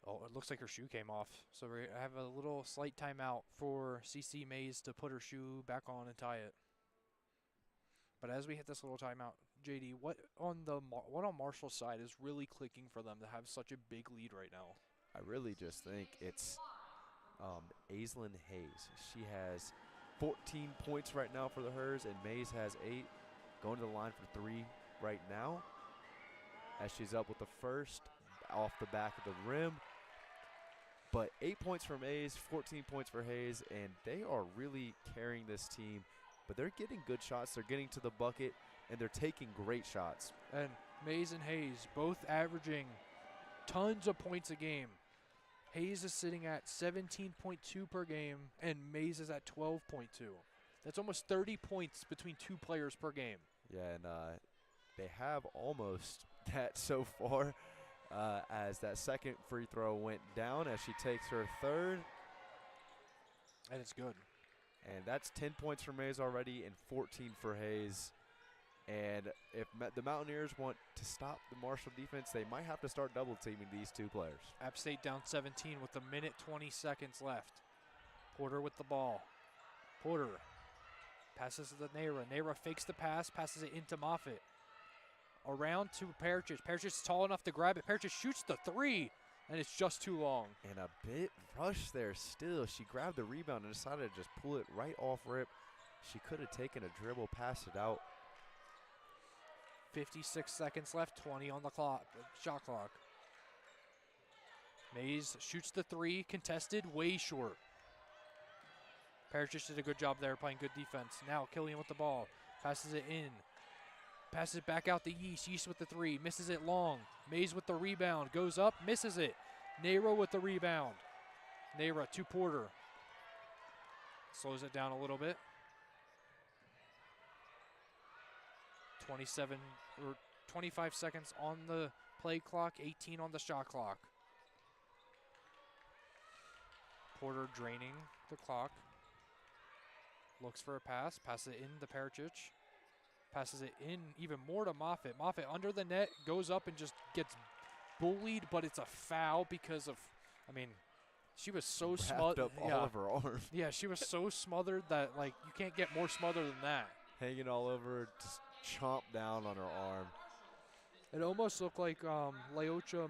Oh, it looks like her shoe came off. So we have a little slight timeout for CC Mays to put her shoe back on and tie it. But as we hit this little timeout, JD, what on Marshall's side is really clicking for them to have such a big lead right now? I really just think it's Aislinn Hayes. She has 14 points right now for the Hers, and Mays has 8. Going to the line for 3 right now, as she's up with the first off the back of the rim. But 8 points for Mays, 14 points for Hayes, and they are really carrying this team. But they're getting good shots. They're getting to the bucket, and they're taking great shots. And Mays and Hayes both averaging tons of points a game. Hayes is sitting at 17.2 per game, and Mays is at 12.2. That's almost 30 points between 2 players per game. Yeah, and they have almost that so far as that second free throw went down as she takes her third. And it's good. And that's 10 points for Mays already and 14 for Hayes. And if the Mountaineers want to stop the Marshall defense, they might have to start double teaming these 2 players. App State down 17 with a minute 20 seconds left. Porter with the ball. Porter passes to Nayra. Nayra fakes the pass, passes it into Moffitt. Around to Parrish. Parrish is tall enough to grab it. Parrish shoots the 3, and it's just too long. And a bit rushed there still. She grabbed the rebound and decided to just pull it right off rip. She could have taken a dribble, passed it out. 56 seconds left, 20 on the clock, shot clock. Mays shoots the 3, contested, way short. Parrish did a good job there playing good defense. Now Killian with the ball, passes it in. Passes it back out to Yeast. Yeast with the 3, misses it long. Mays with the rebound, goes up, misses it. Nayra with the rebound. Nayra to Porter. Slows it down a little bit. 25 seconds on the play clock, 18 on the shot clock. Porter draining the clock. Looks for a pass, passes it in to Parrish. Passes it in even more to Moffitt. Moffitt under the net, goes up and just gets bullied, but it's a foul because of, I mean, she was so smothered. Up all of her arm. Yeah, she was so smothered that, like, you can't get more smothered than that. Hanging all over her, just chomped down on her arm. It almost looked like Leocha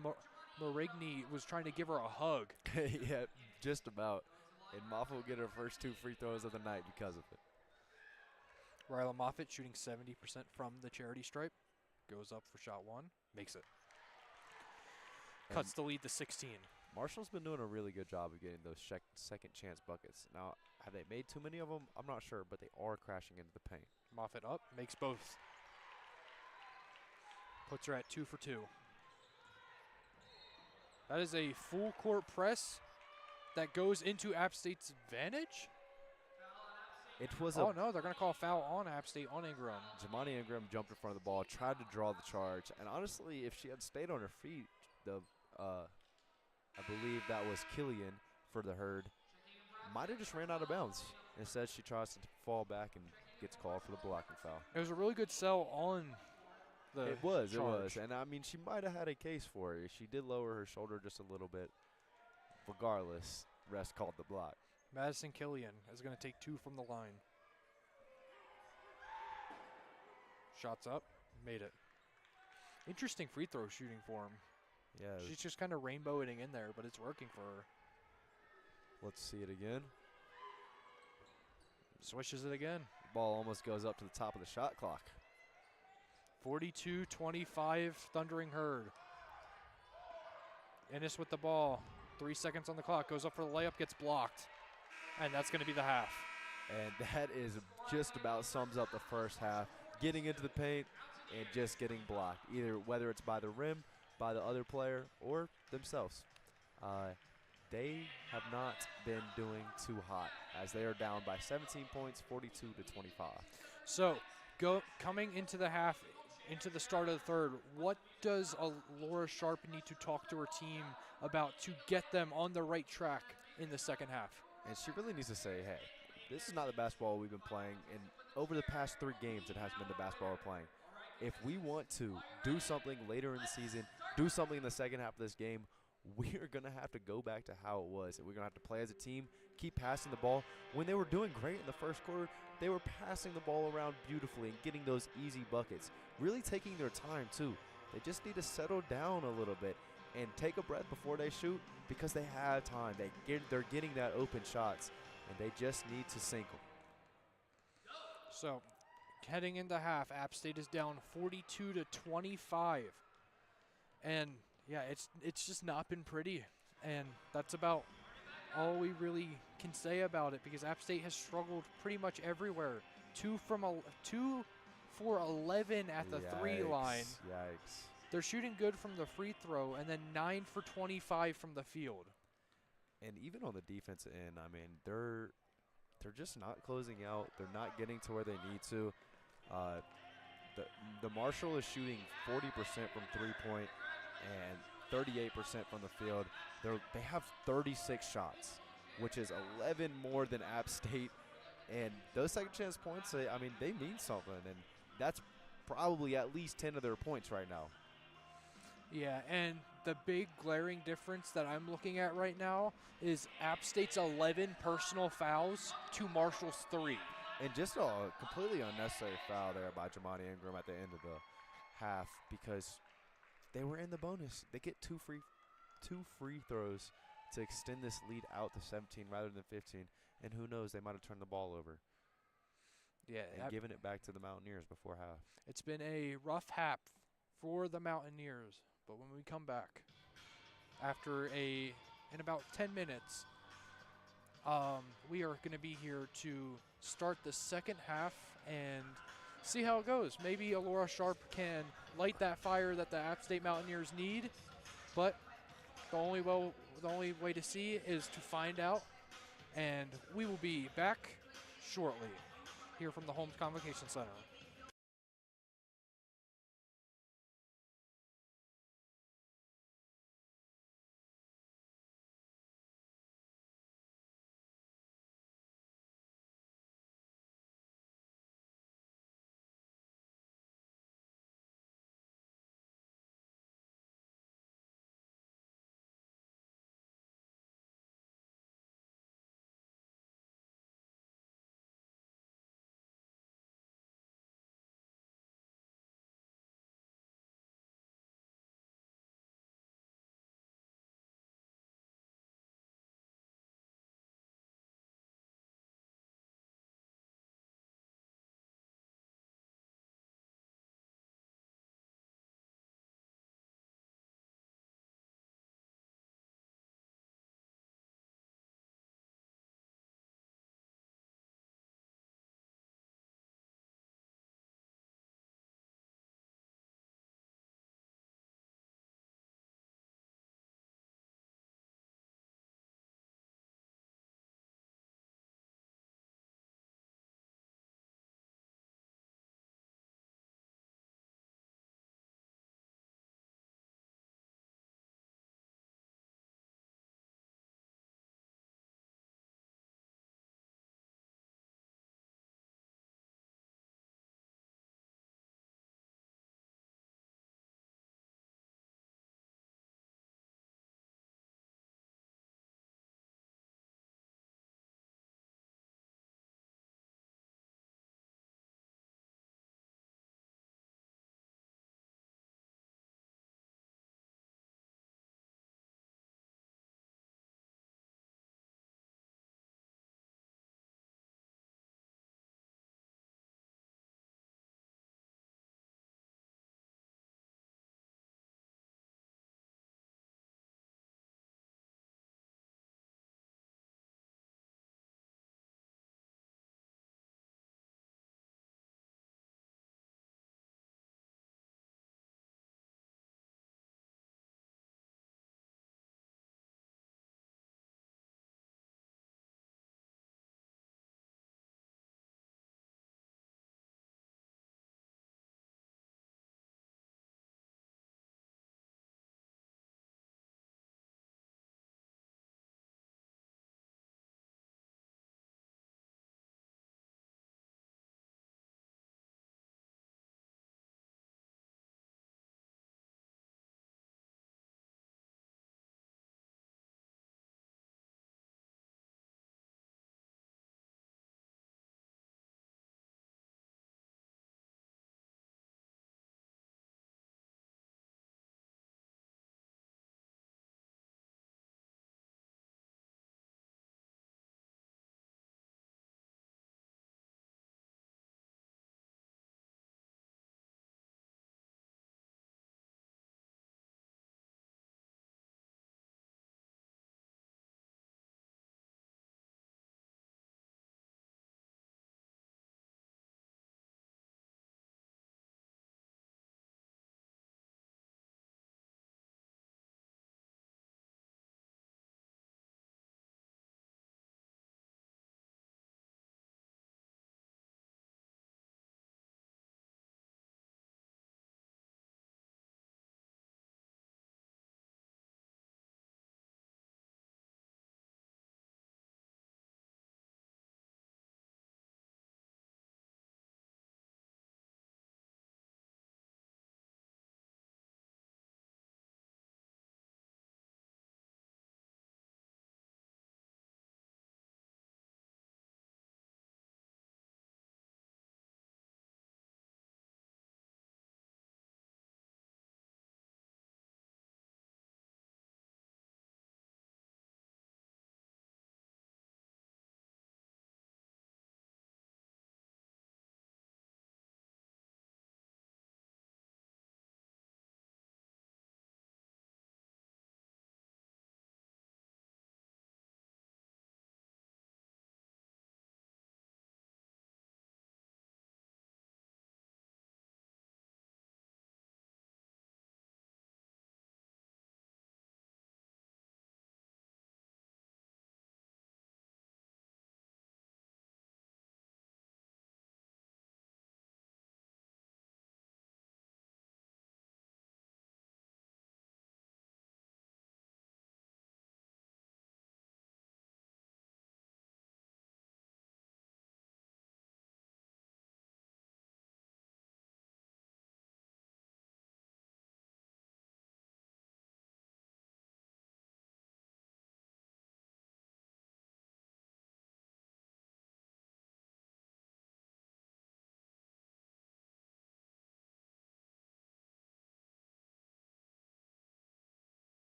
Marigny was trying to give her a hug. Yeah, just about. And Moffitt will get her first 2 free throws of the night because of it. Ryla Moffitt shooting 70% from the charity stripe. Goes up for shot 1. Makes it. Cuts the lead to 16. Marshall's been doing a really good job of getting those second chance buckets. Now, have they made too many of them? I'm not sure, but they are crashing into the paint. Moffitt up, makes both. Puts her at 2 for 2. That is a full court press that goes into App State's advantage. It was oh no, they're going to call a foul on App State on Ingram. Jamani Ingram jumped in front of the ball, tried to draw the charge, and honestly, if she had stayed on her feet, I believe that was Killian for the Herd, might have just ran out of bounds. Instead, she tries to fall back and gets called for the blocking foul. It was a really good sell on the It was, charge. and I mean, she might have had a case for it. She did lower her shoulder just a little bit. Regardless, rest called the block. Madison Killian is going to take 2 from the line. Shots up, made it. Interesting free throw shooting for him. Yeah. She's just kind of rainbowing in there, but it's working for her. Let's see it again. Swishes it again. Ball almost goes up to the top of the shot clock. 42-25, Thundering Herd. Ennis with the ball. 3 seconds on the clock. Goes up for the layup, gets blocked. And that's going to be the half. And that is just about sums up the first half. Getting into the paint and just getting blocked. Either whether it's by the rim, by the other player, or themselves. They have not been doing too hot as they are down by 17 points, 42-25. So, coming into the half, into the start of the third, what does Laura Sharp need to talk to her team about to get them on the right track in the second half? And she really needs to say, hey, this is not the basketball we've been playing. And over the past 3 games, it hasn't been the basketball we're playing. If we want to do something later in the season, do something in the second half of this game, we're going to have to go back to how it was. And we're going to have to play as a team, keep passing the ball. When they were doing great in the first quarter, they were passing the ball around beautifully and getting those easy buckets. Really taking their time, too. They just need to settle down a little bit and take a breath before they shoot because they have time. They're getting that open shots, and they just need to sink them. So, heading into half, App State is down 42-25. And yeah, it's just not been pretty, and that's about all we really can say about it because App State has struggled pretty much everywhere. 2 for 11 at the 3 line. Yikes. They're shooting good from the free throw, and then 9 for 25 from the field. And even on the defensive end, I mean, they're they're just not closing out. They're not getting to where they need to. Uh, the Marshall is shooting 40% from three-point and 38% from the field. They have 36 shots, which is 11 more than App State. And those second chance points, I mean, they mean something. And that's probably at least 10 of their points right now. Yeah, and the big glaring difference that I'm looking at right now is App State's 11 personal fouls to Marshall's 3. And just a completely unnecessary foul there by Jamani Ingram at the end of the half because they were in the bonus. They get two free throws to extend this lead out to 17 rather than 15. And who knows, they might have turned the ball over. Yeah, And given it back to the Mountaineers before half. It's been a rough half for the Mountaineers, but when we come back in about 10 minutes, we are going to be here to start the second half and see how it goes. Maybe Alora Sharp can light that fire that the App State Mountaineers need, but the only way to see is to find out. And we will be back shortly here from the Holmes Convocation Center.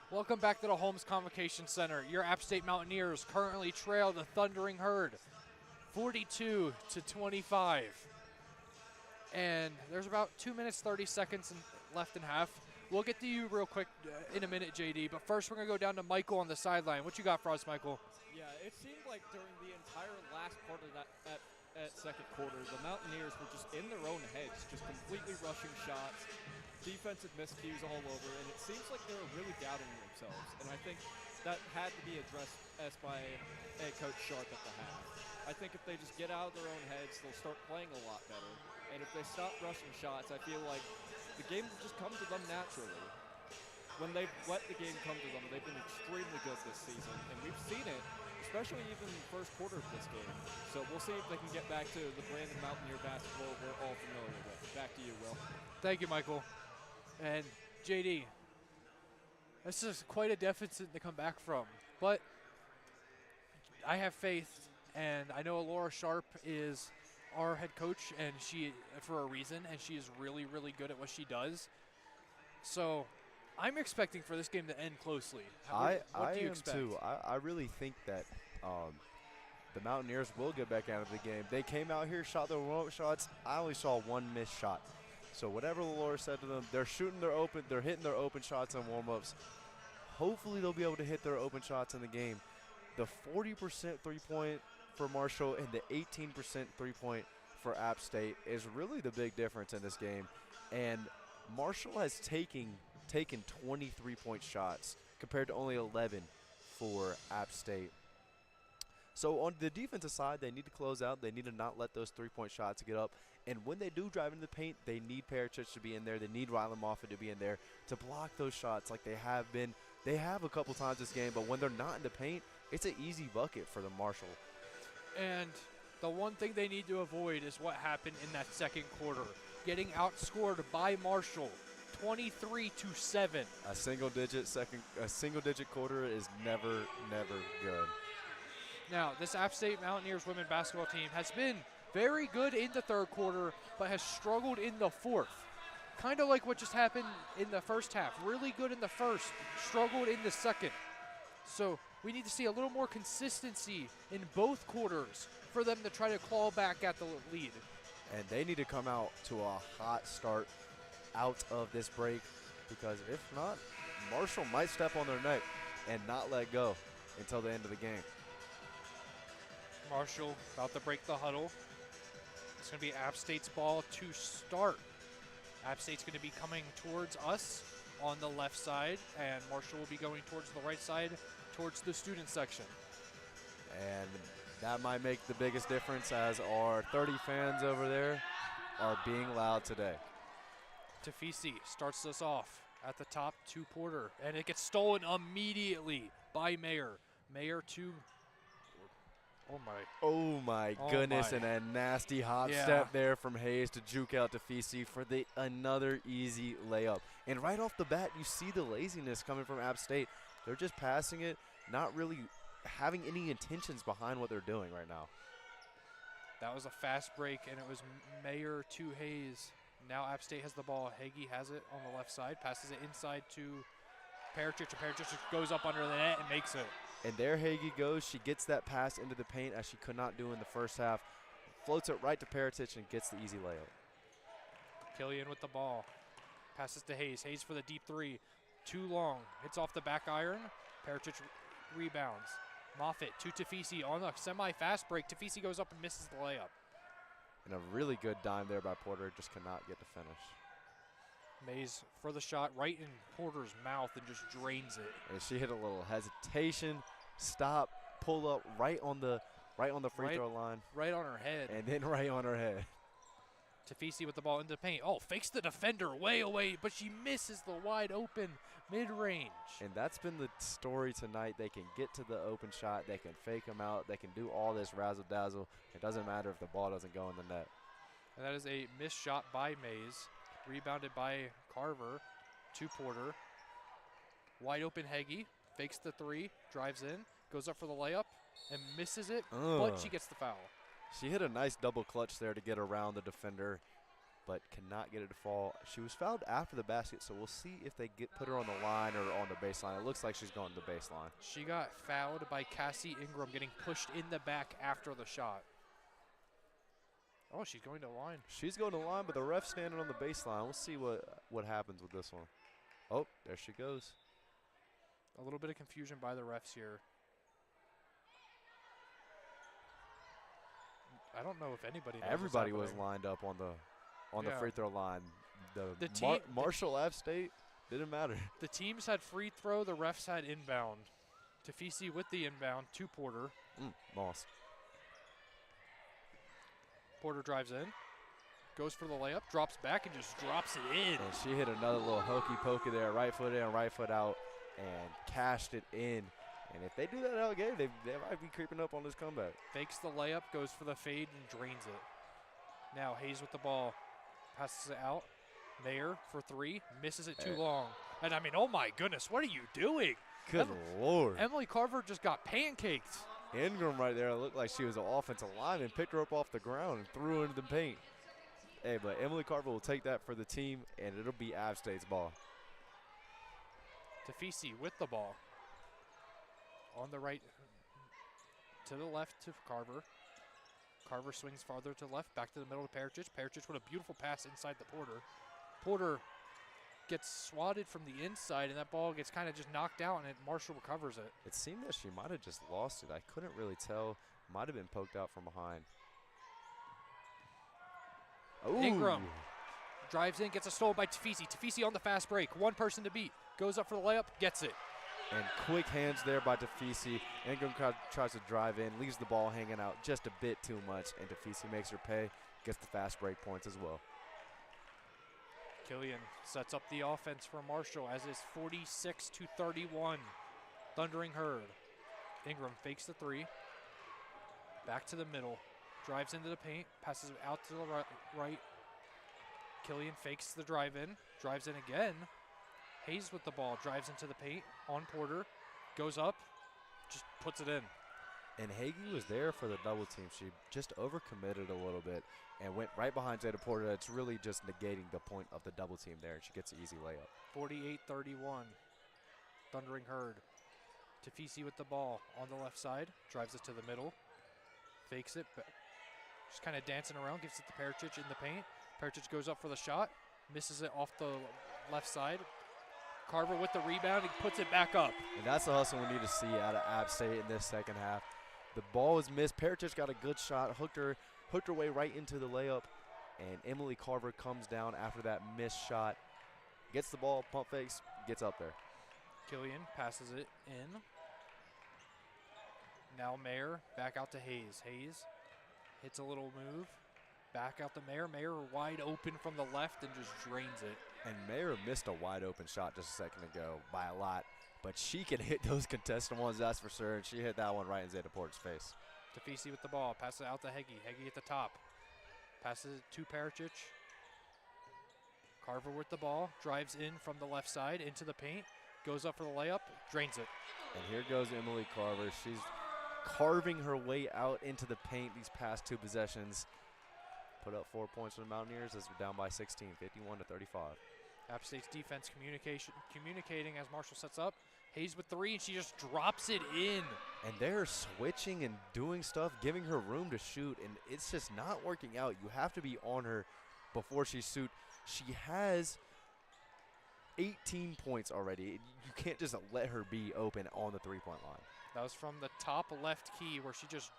Welcome back to the Holmes Convocation Center. Your App State Mountaineers currently trail the Thundering Herd 42-25. And there's about 2 minutes, 30 seconds left in half. We'll get to you real quick in a minute, JD, but first we're going to go down to Michael on the sideline. What you got for us, Michael? Yeah, it seemed like during the entire last part of that at second quarter, the Mountaineers were just in their own heads, just completely rushing shots, defensive miscues all over, and it seems like they were really doubting themselves. And I think that had to be addressed by head coach Sharp at the half. I think if they just get out of their own heads, they'll start playing a lot better. And if they stop rushing shots, I feel like the game will just come to them naturally. When they've let the game come to them, they've been extremely good this season, and we've seen it, especially even in the first quarter of this game. So we'll see if they can get back to the Brandon Mountaineer basketball we're all familiar with. Back to you, Will. Thank you, Michael. And JD, this is quite a deficit to come back from, but I have faith, and I know Laura Sharp is our head coach, and she, for a reason, and she is really, really good at what she does. So I'm expecting for this game to end closely. What do you expect? Too. I really think that the Mountaineers will get back out of the game. They came out here, shot their warm-up shots. I only saw one missed shot. So whatever Laura said to them, they're shooting their open, they're hitting their open shots on warm-ups. Hopefully they'll be able to hit their open shots in the game. The 40% three-point for Marshall and the 18% three-point for App State is really the big difference in this game. And Marshall has taken 20 point shots compared to only 11 for App State. So on the defensive side, they need to close out. They need to not let those three-point shots get up. And when they do drive into the paint, they need Parachich to be in there. They need Rylan Moffitt to be in there to block those shots like they have been. They have a couple times this game, but when they're not in the paint, it's an easy bucket for the Marshall. And the one thing they need to avoid is what happened in that second quarter. Getting outscored by Marshall 23-7. A single digit quarter is never good. Now, this App State Mountaineers women basketball team has been very good in the third quarter, but has struggled in the fourth. Kind of like what just happened in the first half. Really good in the first, struggled in the second. So we need to see a little more consistency in both quarters for them to try to claw back at the lead. And they need to come out to a hot start out of this break, because if not, Marshall might step on their neck and not let go until the end of the game. Marshall about to break the huddle. It's going to be App State's ball to start. App State's going to be coming towards us on the left side, and Marshall will be going towards the right side, towards the student section. And that might make the biggest difference, as our 30 fans over there are being loud today. Tafisi starts us off at the top to Porter, and it gets stolen immediately by Mayer. Mayer to, oh my goodness, and a nasty hop step there from Hayes to juke out Tafisi for another easy layup. And right off the bat, you see the laziness coming from App State. They're just passing it, not really having any intentions behind what they're doing right now. That was a fast break, and it was Mayer to Hayes. Now App State has the ball. Hagee has it on the left side, passes it inside to Parachich. Parachich goes up under the net and makes it. And there Hagee goes. She gets that pass into the paint as she could not do in the first half. Floats it right to Parachich and gets the easy layup. Killian with the ball. Passes to Hayes. Hayes for the deep three. Too long. Hits off the back iron. Parachich rebounds. Moffitt to Tafisi on a semi-fast break. Tafisi goes up and misses the layup. And a really good dime there by Porter. Just cannot get to finish. Mays for the shot right in Porter's mouth and just drains it. And she hit a little hesitation, stop, pull up right on the free throw line. Right on her head. And then right on her head. Tafisi with the ball into the paint. Oh, fakes the defender way away, but she misses the wide open mid-range. And that's been the story tonight. They can get to the open shot. They can fake them out. They can do all this razzle-dazzle. It doesn't matter if the ball doesn't go in the net. And that is a missed shot by Mays. Rebounded by Carver to Porter. Wide open Hagee. Fakes the three. Drives in. Goes up for the layup and misses it, but she gets the foul. She hit a nice double clutch there to get around the defender. but cannot get it to fall. She was fouled after the basket, so we'll see if they put her on the line or on the baseline. It looks like she's going to the baseline. She got fouled by Cassie Ingram getting pushed in the back after the shot. Oh, she's going to the line. She's going to the line, but the ref's standing on the baseline. We'll see what happens with this one. Oh, there she goes. A little bit of confusion by the refs here. I don't know if anybody knows Everybody what's was happening. lined up on the Yeah. free throw line. The team- Marshall App State didn't matter. The teams had free throw, the refs had inbound. Tafisi with the inbound to Porter. Moss. Porter drives in, goes for the layup, drops back, and just drops it in. And she hit another little hokey pokey there, right foot in, right foot out, and cashed it in. And if they do that all game, they might be creeping up on this comeback. Fakes the layup, goes for the fade, and drains it. Now Hayes with the ball, passes it out. Mayer for three, misses it too long. And I mean, oh my goodness, what are you doing? Good Lord. Emily Carver just got pancaked. Ingram right there looked like she was an offensive lineman, picked her up off the ground and threw her into the paint. Hey, but Emily Carver will take that for the team, and it'll be App State's ball. Tafisi with the ball. On the right, to the left to Carver. Carver swings farther to the left, back to the middle to Pericic. Pericic with a beautiful pass inside the Porter. Porter gets swatted from the inside, and that ball gets kind of just knocked out, and Marshall recovers it. It seemed that she might have just lost it. I couldn't really tell. Might have been poked out from behind. Ooh. Ingram drives in, gets a stole by Tafisi. Tafisi on the fast break, one person to beat. Goes up for the layup, gets it. And quick hands there by Tafisi. Ingram tries to drive in, leaves the ball hanging out just a bit too much, and Tafisi makes her pay, gets the fast break points as well. Killian sets up the offense for Marshall as it's 46-31. Thundering Herd. Ingram fakes the three. Back to the middle. Drives into the paint. Passes it out to the right. Killian fakes the drive in. Drives in again. Hayes with the ball. Drives into the paint on Porter. Goes up. Just puts it in. And Hagee was there for the double team. She just overcommitted a little bit and went right behind Jada Porter. That's really just negating the point of the double team there, and she gets an easy layup. 48-31. Thundering Herd. Tafisi with the ball on the left side. Drives it to the middle. Fakes it. Just kind of dancing around. Gives it to Pericic in the paint. Pericic goes up for the shot. Misses it off the left side. Carver with the rebound and puts it back up. And that's the hustle we need to see out of App State in this second half. The ball was missed. Pericic got a good shot, hooked her way right into the layup, and Emily Carver comes down after that missed shot, gets the ball, pump fakes, gets up there. Killian passes it in. Now Mayer back out to Hayes. Hayes hits a little move. Back out to Mayer. Mayer wide open from the left and just drains it. And Mayer missed a wide open shot just a second ago by a lot, but she can hit those contested ones, that's for sure, and she hit that one right in Zeta Porter's face. Tafisi with the ball. Passes it out to Heggie. Heggie at the top. Passes it to Pericic. Carver with the ball. Drives in from the left side into the paint. Goes up for the layup. Drains it. And here goes Emily Carver. She's carving her way out into the paint these past two possessions. Put up 4 points for the Mountaineers as we're down by 16, 51-35. App State's defense communicating as Marshall sets up. Hayes with three, and she just drops it in. And they're switching and doing stuff, giving her room to shoot, and it's just not working out. You have to be on her before she shoot. She has 18 points already. You can't just let her be open on the three-point line. That was from the top left key where she just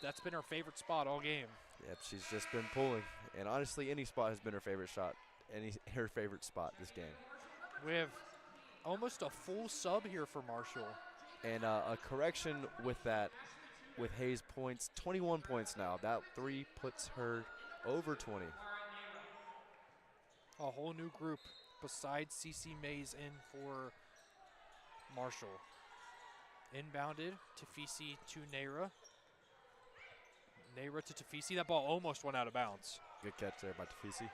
that's been her favorite spot all game. Yep, she's just been pulling. And honestly, any spot has been her favorite shot, her favorite spot this game. We have almost a full sub here for Marshall. And a correction with that, with Hayes' points, 21 points now. That three puts her over 20. A whole new group besides CC Mays in for Marshall. Inbounded, Tafisi to Neyra. Neyra to Tafisi. That ball almost went out of bounds. Good catch there by Tafisi.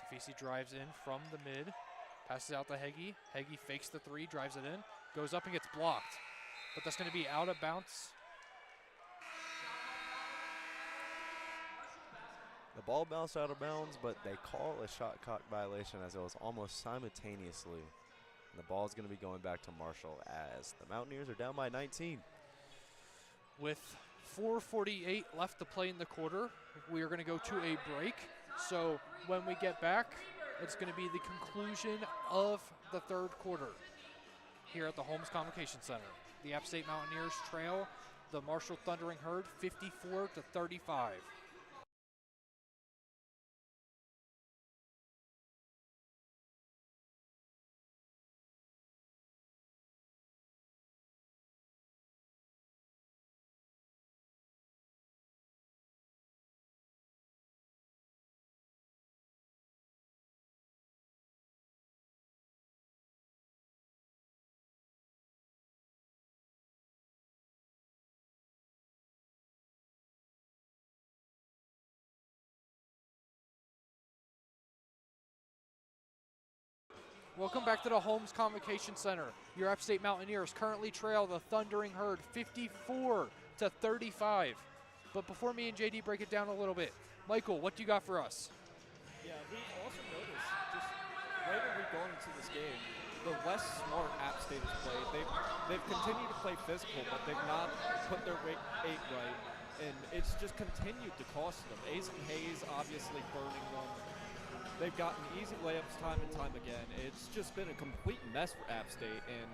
Tafisi drives in from the mid. Passes out to Heggie. Heggie fakes the three, drives it in. Goes up and gets blocked. But that's going to be out of bounds. The ball bounced out of bounds, but they call a shot clock violation as it was almost simultaneously. And the ball is going to be going back to Marshall as the Mountaineers are down by 19. With 4:48 left to play in the quarter, we are going to go to a break. So when we get back, it's going to be the conclusion of the third quarter here at the Holmes Convocation Center. The App State Mountaineers trail the Marshall Thundering Herd 54-35. Welcome back to the Holmes Convocation Center. Your App State Mountaineers currently trail the Thundering Herd 54-35. But before me and JD break it down a little bit, Michael, what do you got for us? Yeah, we've also noticed just right as we've gone into this game, the less smart App State has played. They've continued to play physical, but they've not put their eight right, and it's just continued to cost them. Aizen Hayes obviously burning them. They've gotten easy layups time and time again. It's just been a complete mess for App State, and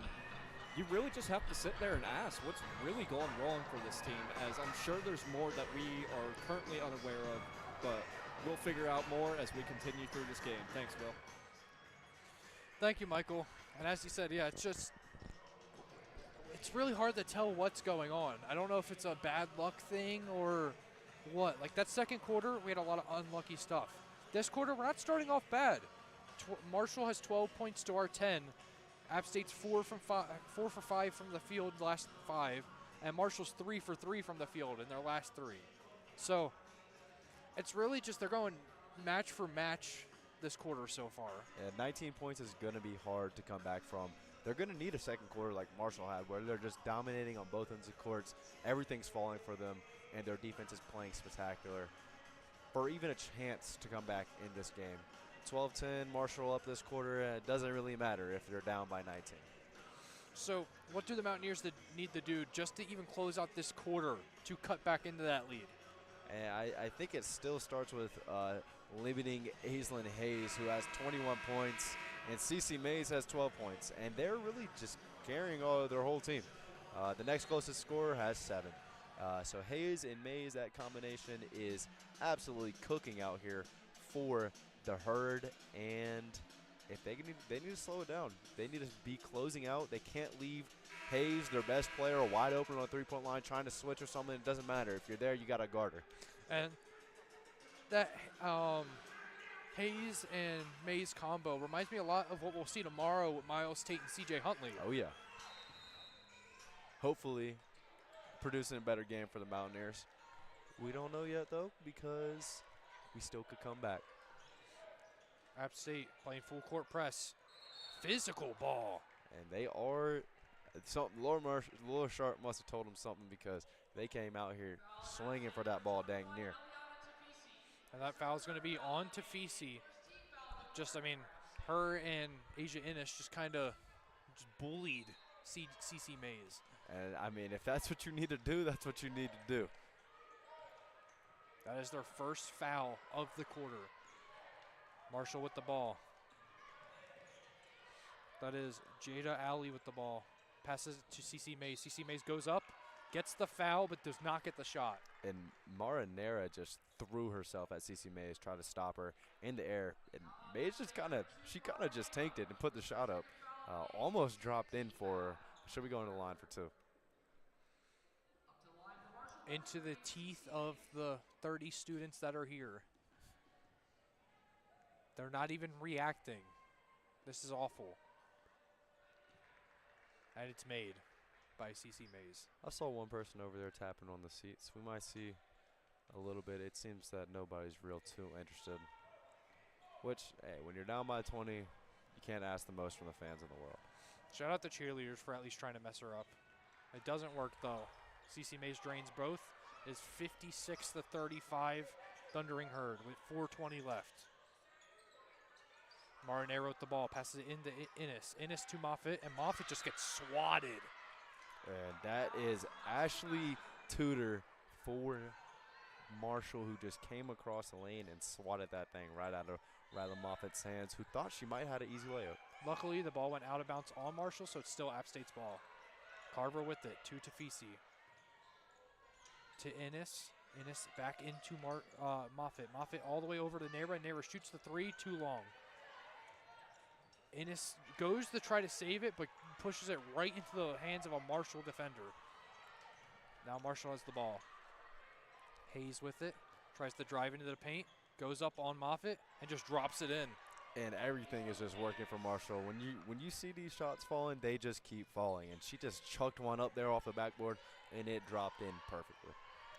you really just have to sit there and ask what's really gone wrong for this team, as I'm sure there's more that we are currently unaware of, but we'll figure out more as we continue through this game. Thanks, Will. Thank you, Michael. And as you said, yeah, it's really hard to tell what's going on. I don't know if it's a bad luck thing or what. Like that second quarter, we had a lot of unlucky stuff. This quarter, we're not starting off bad. Marshall has 12 points to our 10. App State's 4 for 5 from the field last 5, and Marshall's 3 for 3 from the field in their last 3. So it's really just they're going match for match this quarter so far. Yeah, 19 points is going to be hard to come back from. They're going to need a second quarter like Marshall had, where they're just dominating on both ends of courts. Everything's falling for them, and their defense is playing spectacular for even a chance to come back in this game. 12-10, Marshall up this quarter, and it doesn't really matter if they're down by 19. So what do the Mountaineers need to do just to even close out this quarter to cut back into that lead? And I think it still starts with limiting Aizen Hayes, who has 21 points, and CC Mays has 12 points. And they're really just carrying their whole team. The next closest scorer has 7. So Hayes and Mays, that combination is absolutely cooking out here for the Herd, and if they need to slow it down. They need to be closing out. They can't leave Hayes, their best player, wide open on the three-point line, trying to switch or something. It doesn't matter. If you're there, you got to guard her. And that Hayes and Mays combo reminds me a lot of what we'll see tomorrow with Miles Tate and CJ Huntley. Oh, yeah. Hopefully producing a better game for the Mountaineers. We don't know yet, though, because we still could come back. App State playing full court press. Physical ball. And they are something. Laura Sharp must have told them something, because they came out here swinging for that ball dang near. And that foul is going to be on to Fisi. Her and Asia Innish just kind of bullied CC Mays. And, if that's what you need to do, that's what you need to do. That is their first foul of the quarter. Marshall with the ball. That is Jada Alley with the ball. Passes it to CC Mays. CC Mays goes up, gets the foul, but does not get the shot. And Mara Nera just threw herself at CC Mays, trying to stop her in the air. And Mays just kind of just tanked it and put the shot up. Almost dropped in for her. Should we go into the line for 2? Into the teeth of the 30 students that are here. They're not even reacting. This is awful. And it's made by CC Mays. I saw one person over there tapping on the seats. We might see a little bit. It seems that nobody's real too interested. Which, hey, when you're down by 20, you can't ask the most from the fans in the world. Shout out to cheerleaders for at least trying to mess her up. It doesn't work, though. CC Mays drains both. Is 56-35. Thundering Herd with 4:20 left. Marinero with the ball, passes it into Innes. Innes to Moffitt, and Moffitt just gets swatted. And that is Ashley Tudor for Marshall, who just came across the lane and swatted that thing right out of Rylan Moffitt's hands, who thought she might have had an easy layup. Luckily, the ball went out of bounds on Marshall, so it's still App State's ball. Carver with it to Tafisi. To Innes. Innes back into Moffitt. Moffitt all the way over to Nera. Nera shoots the three, too long. Innes goes to try to save it, but pushes it right into the hands of a Marshall defender. Now Marshall has the ball. Hayes with it. Tries to drive into the paint. Goes up on Moffitt and just drops it in. And everything is just working for Marshall. When you see these shots falling, they just keep falling. And she just chucked one up there off the backboard, and it dropped in perfectly.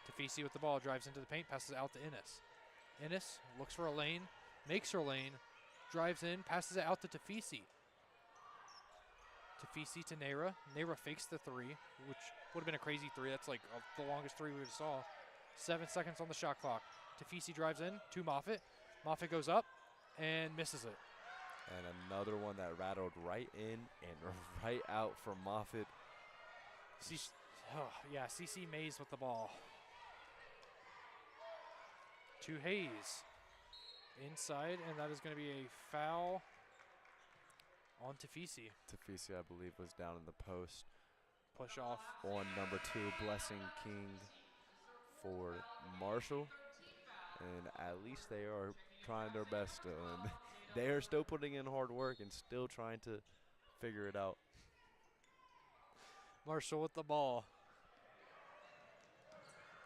Tafisi with the ball, drives into the paint, passes out to Innes. Innes looks for a lane, makes her lane, drives in, passes it out to Tafisi. Tafisi to Nera. Nera fakes the three, which would have been a crazy three. That's like the longest three we saw. 7 seconds on the shot clock. Tafisi drives in to Moffitt. Moffitt goes up and misses it. And another one that rattled right in and right out for Moffitt. CC Mays with the ball. To Hayes. Inside, and that is going to be a foul on Tafisi. Tafisi, I believe, was down in the post. Push off. On number 2, Blessing King for Marshall. And at least they are trying their best still. And they are still putting in hard work and still trying to figure it out. Marshall with the ball.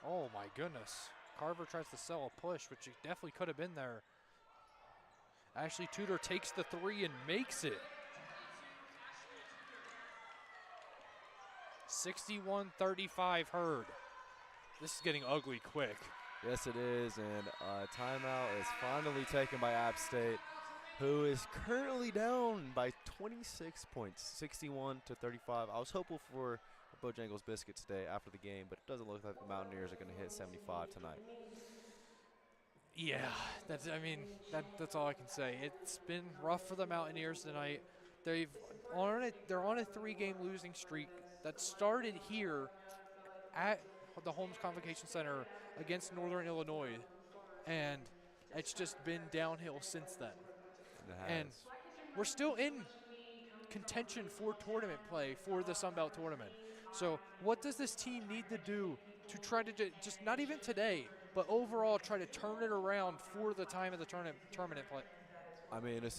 Oh, my goodness. Carver tries to sell a push, which it definitely could have been there. Ashley Tudor takes the three and makes it. 61-35 Herd. This is getting ugly quick. Yes, it is, and timeout is finally taken by App State, who is currently down by 26 points, 61-35. I was hopeful for Bojangles Biscuit today after the game, but it doesn't look like the Mountaineers are going to hit 75 tonight. Yeah, that's all I can say. It's been rough for the Mountaineers tonight. They're on a 3-game losing streak that started here at the Holmes Convocation Center against Northern Illinois, and it's just been downhill since then. And we're still in contention for tournament play for the Sun Belt tournament. So what does this team need to do to try to just not even today, but overall try to turn it around for the time of the tournament play? I mean,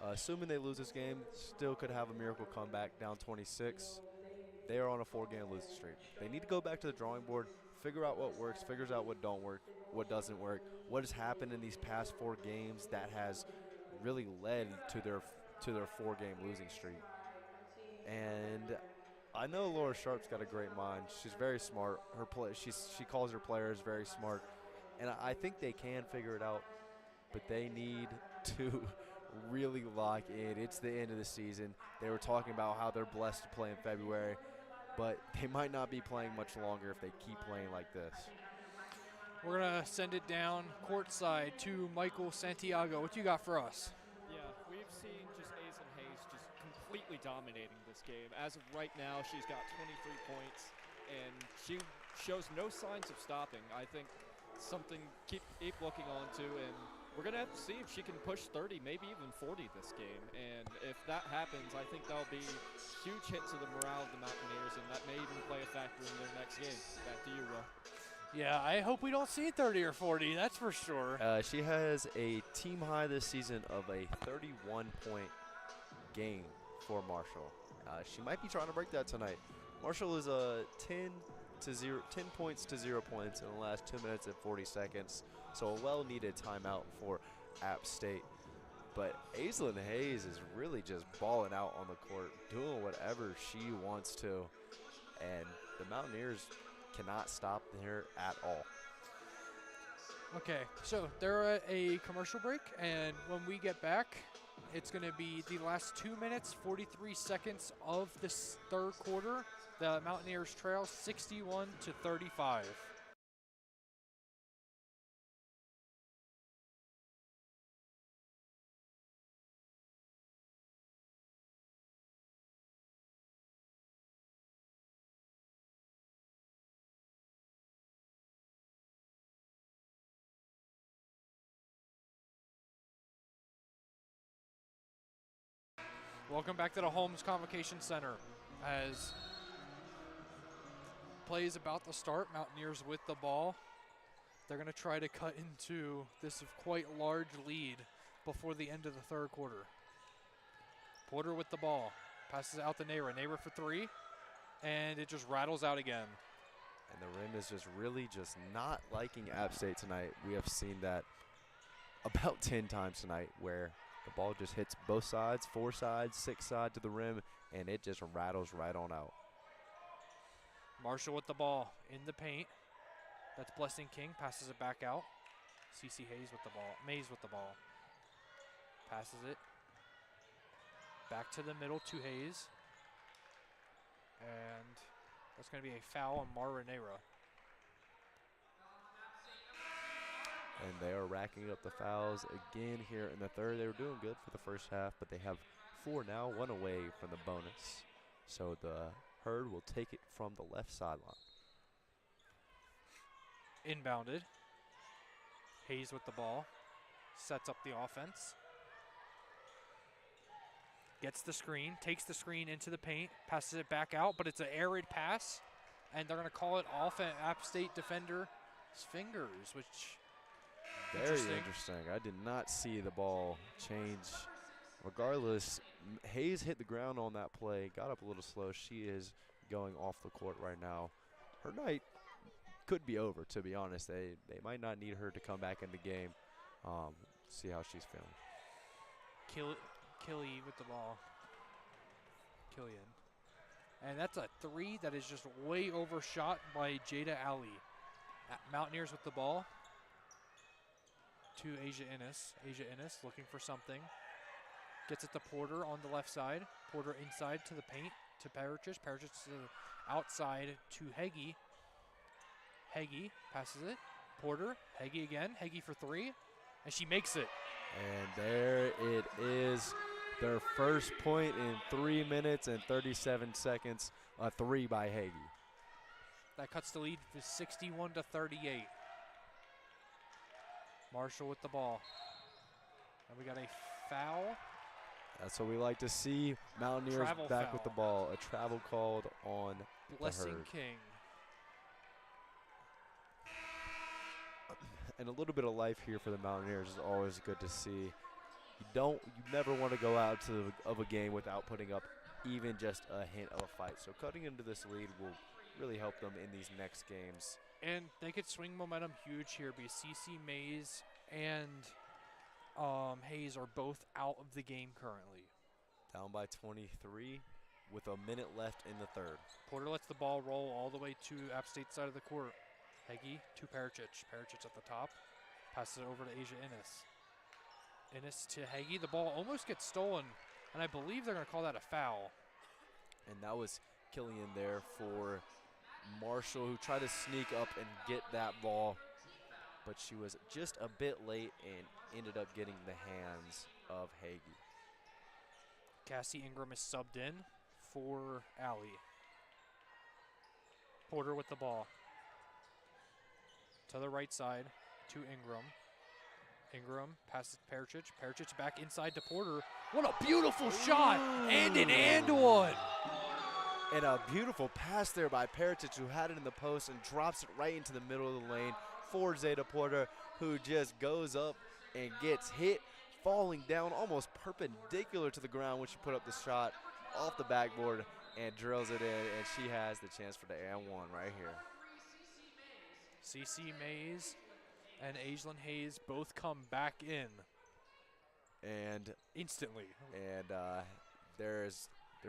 assuming they lose this game, still could have a miracle comeback down 26. They are on a 4-game losing streak. They need to go back to the drawing board, figure out what works, figures out what don't work, what doesn't work, what has happened in these past 4 games that has really led to their 4-game losing streak. And I know Laura Sharp's got a great mind. She's very smart. She calls her players very smart, and I think they can figure it out. But they need to really lock in. It's the end of the season. They were talking about how they're blessed to play in February, but they might not be playing much longer if they keep playing like this. We're going to send it down courtside to Michael Santiago. What you got for us? Yeah, we've seen just Aislinn Hayes just completely dominating this game. As of right now, she's got 23 points, and she shows no signs of stopping. I think something keep looking on to, and we're going to have to see if she can push 30, maybe even 40 this game. And if that happens, I think that'll be a huge hit to the morale of the Mountaineers, and that may even play a factor in their next game. Back to you, Will. Yeah, I hope we don't see 30 or 40, that's for sure. She has a team high this season of a 31-point game for Marshall. She might be trying to break that tonight. Marshall is 10 points to 0 points in the last 2 minutes and 40 seconds. So a well-needed timeout for App State. But Aislinn Hayes is really just balling out on the court, doing whatever she wants to. And the Mountaineers cannot stop her at all. Okay, so they're at a commercial break, and when we get back, it's going to be the last 2 minutes, 43 seconds of this third quarter. The Mountaineers trail 61-35. Welcome back to the Holmes Convocation Center. As play is about to start, Mountaineers with the ball. They're going to try to cut into this quite large lead before the end of the third quarter. Porter with the ball. Passes out to Nehra. Nehra for three. And it just rattles out again. And the rim is just really just not liking App State tonight. We have seen that about 10 times tonight where the ball just hits both sides, 4 sides, 6 sides to the rim, and it just rattles right on out. Marshall with the ball in the paint. That's Blessing King. Passes it back out. CC Hayes with the ball. Mays with the ball. Passes it. Back to the middle to Hayes. And that's going to be a foul on Mara Nehra. And they are racking up the fouls again here in the third. They were doing good for the first half, but they have 4 now, 1 away from the bonus. So the Herd will take it from the left sideline. Inbounded. Hayes with the ball. Sets up the offense. Gets the screen, takes the screen into the paint, passes it back out, but it's an arid pass, and they're going to call it off an App State defender's fingers, which Very interesting. I did not see the ball change. Regardless, Hayes hit the ground on that play, got up a little slow. She is going off the court right now. Her night could be over, to be honest. They might not need her to come back in the game. See how she's feeling. Killy with the ball. Killian. And that's a three that is just way overshot by Jada Ali. Mountaineers with the ball. To Asia Innes. Asia Innes looking for something. Gets it to Porter on the left side. Porter inside to the paint to Parachich. Parachich to the outside to Heggie. Heggie passes it. Porter. Heggie again. Heggie for three. And she makes it. And there it is. Their first point in 3 minutes and 37 seconds. A three by Heggie. That cuts the lead to 61 to 38. Marshall with the ball. And we got a foul. That's what we like to see. Mountaineers Travel back foul. with the ball. A travel called on Blessing the Herd. King. And a little bit of life here for the Mountaineers is always good to see. You never want to go out of a game without putting up even just a hint of a fight. So cutting into this lead will really help them in these next games. And they could swing momentum huge here because CC Mays and Hayes are both out of the game currently. Down by 23 with a minute left in the third. Porter lets the ball roll all the way to App State side of the court. Heggie to Parachich. Parachich at the top. Passes it over to Asia Innes. Innes to Heggie. The ball almost gets stolen, and I believe they're going to call that a foul. And that was Killian there for Marshall, who tried to sneak up and get that ball, but she was just a bit late and ended up getting the hands of Heggie. Cassie Ingram is subbed in for Allie. Porter with the ball. To the right side to Ingram. Ingram passes to Parachich. Parachich back inside to Porter. What a beautiful shot! And an and one! And a beautiful pass there by Parachich, who had it in the post and drops it right into the middle of the lane for Zeta Porter, who just goes up and gets hit, falling down almost perpendicular to the ground when she put up the shot off the backboard and drills it in, and she has the chance for the and one right here. CC Mays and Aislinn Hayes both come back in And instantly. And they're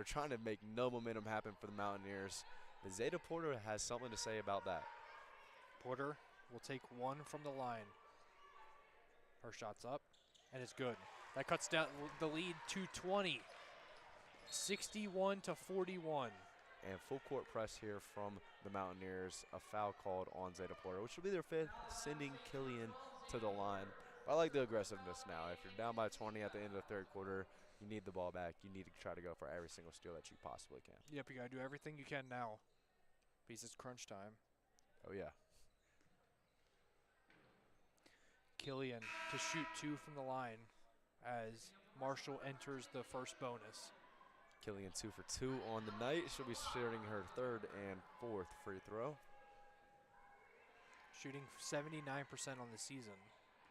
trying to make no momentum happen for the Mountaineers. But Zeta Porter has something to say about that. Porter will take one from the line. Her shot's up, and it's good. That cuts down the lead to 20. 61 to 41. And full court press here from the Mountaineers. A foul called on Zeta Porter, which will be their fifth, sending Killian to the line. I like the aggressiveness now. If you're down by 20 at the end of the third quarter, you need the ball back. You need to try to go for every single steal that you possibly can. Yep, you got to do everything you can now because it's crunch time. Oh, yeah. Killian to shoot two from the line as Marshall enters the first bonus. Killian 2 for 2 on the night. She'll be shooting her 3rd and 4th free throw. Shooting 79% on the season.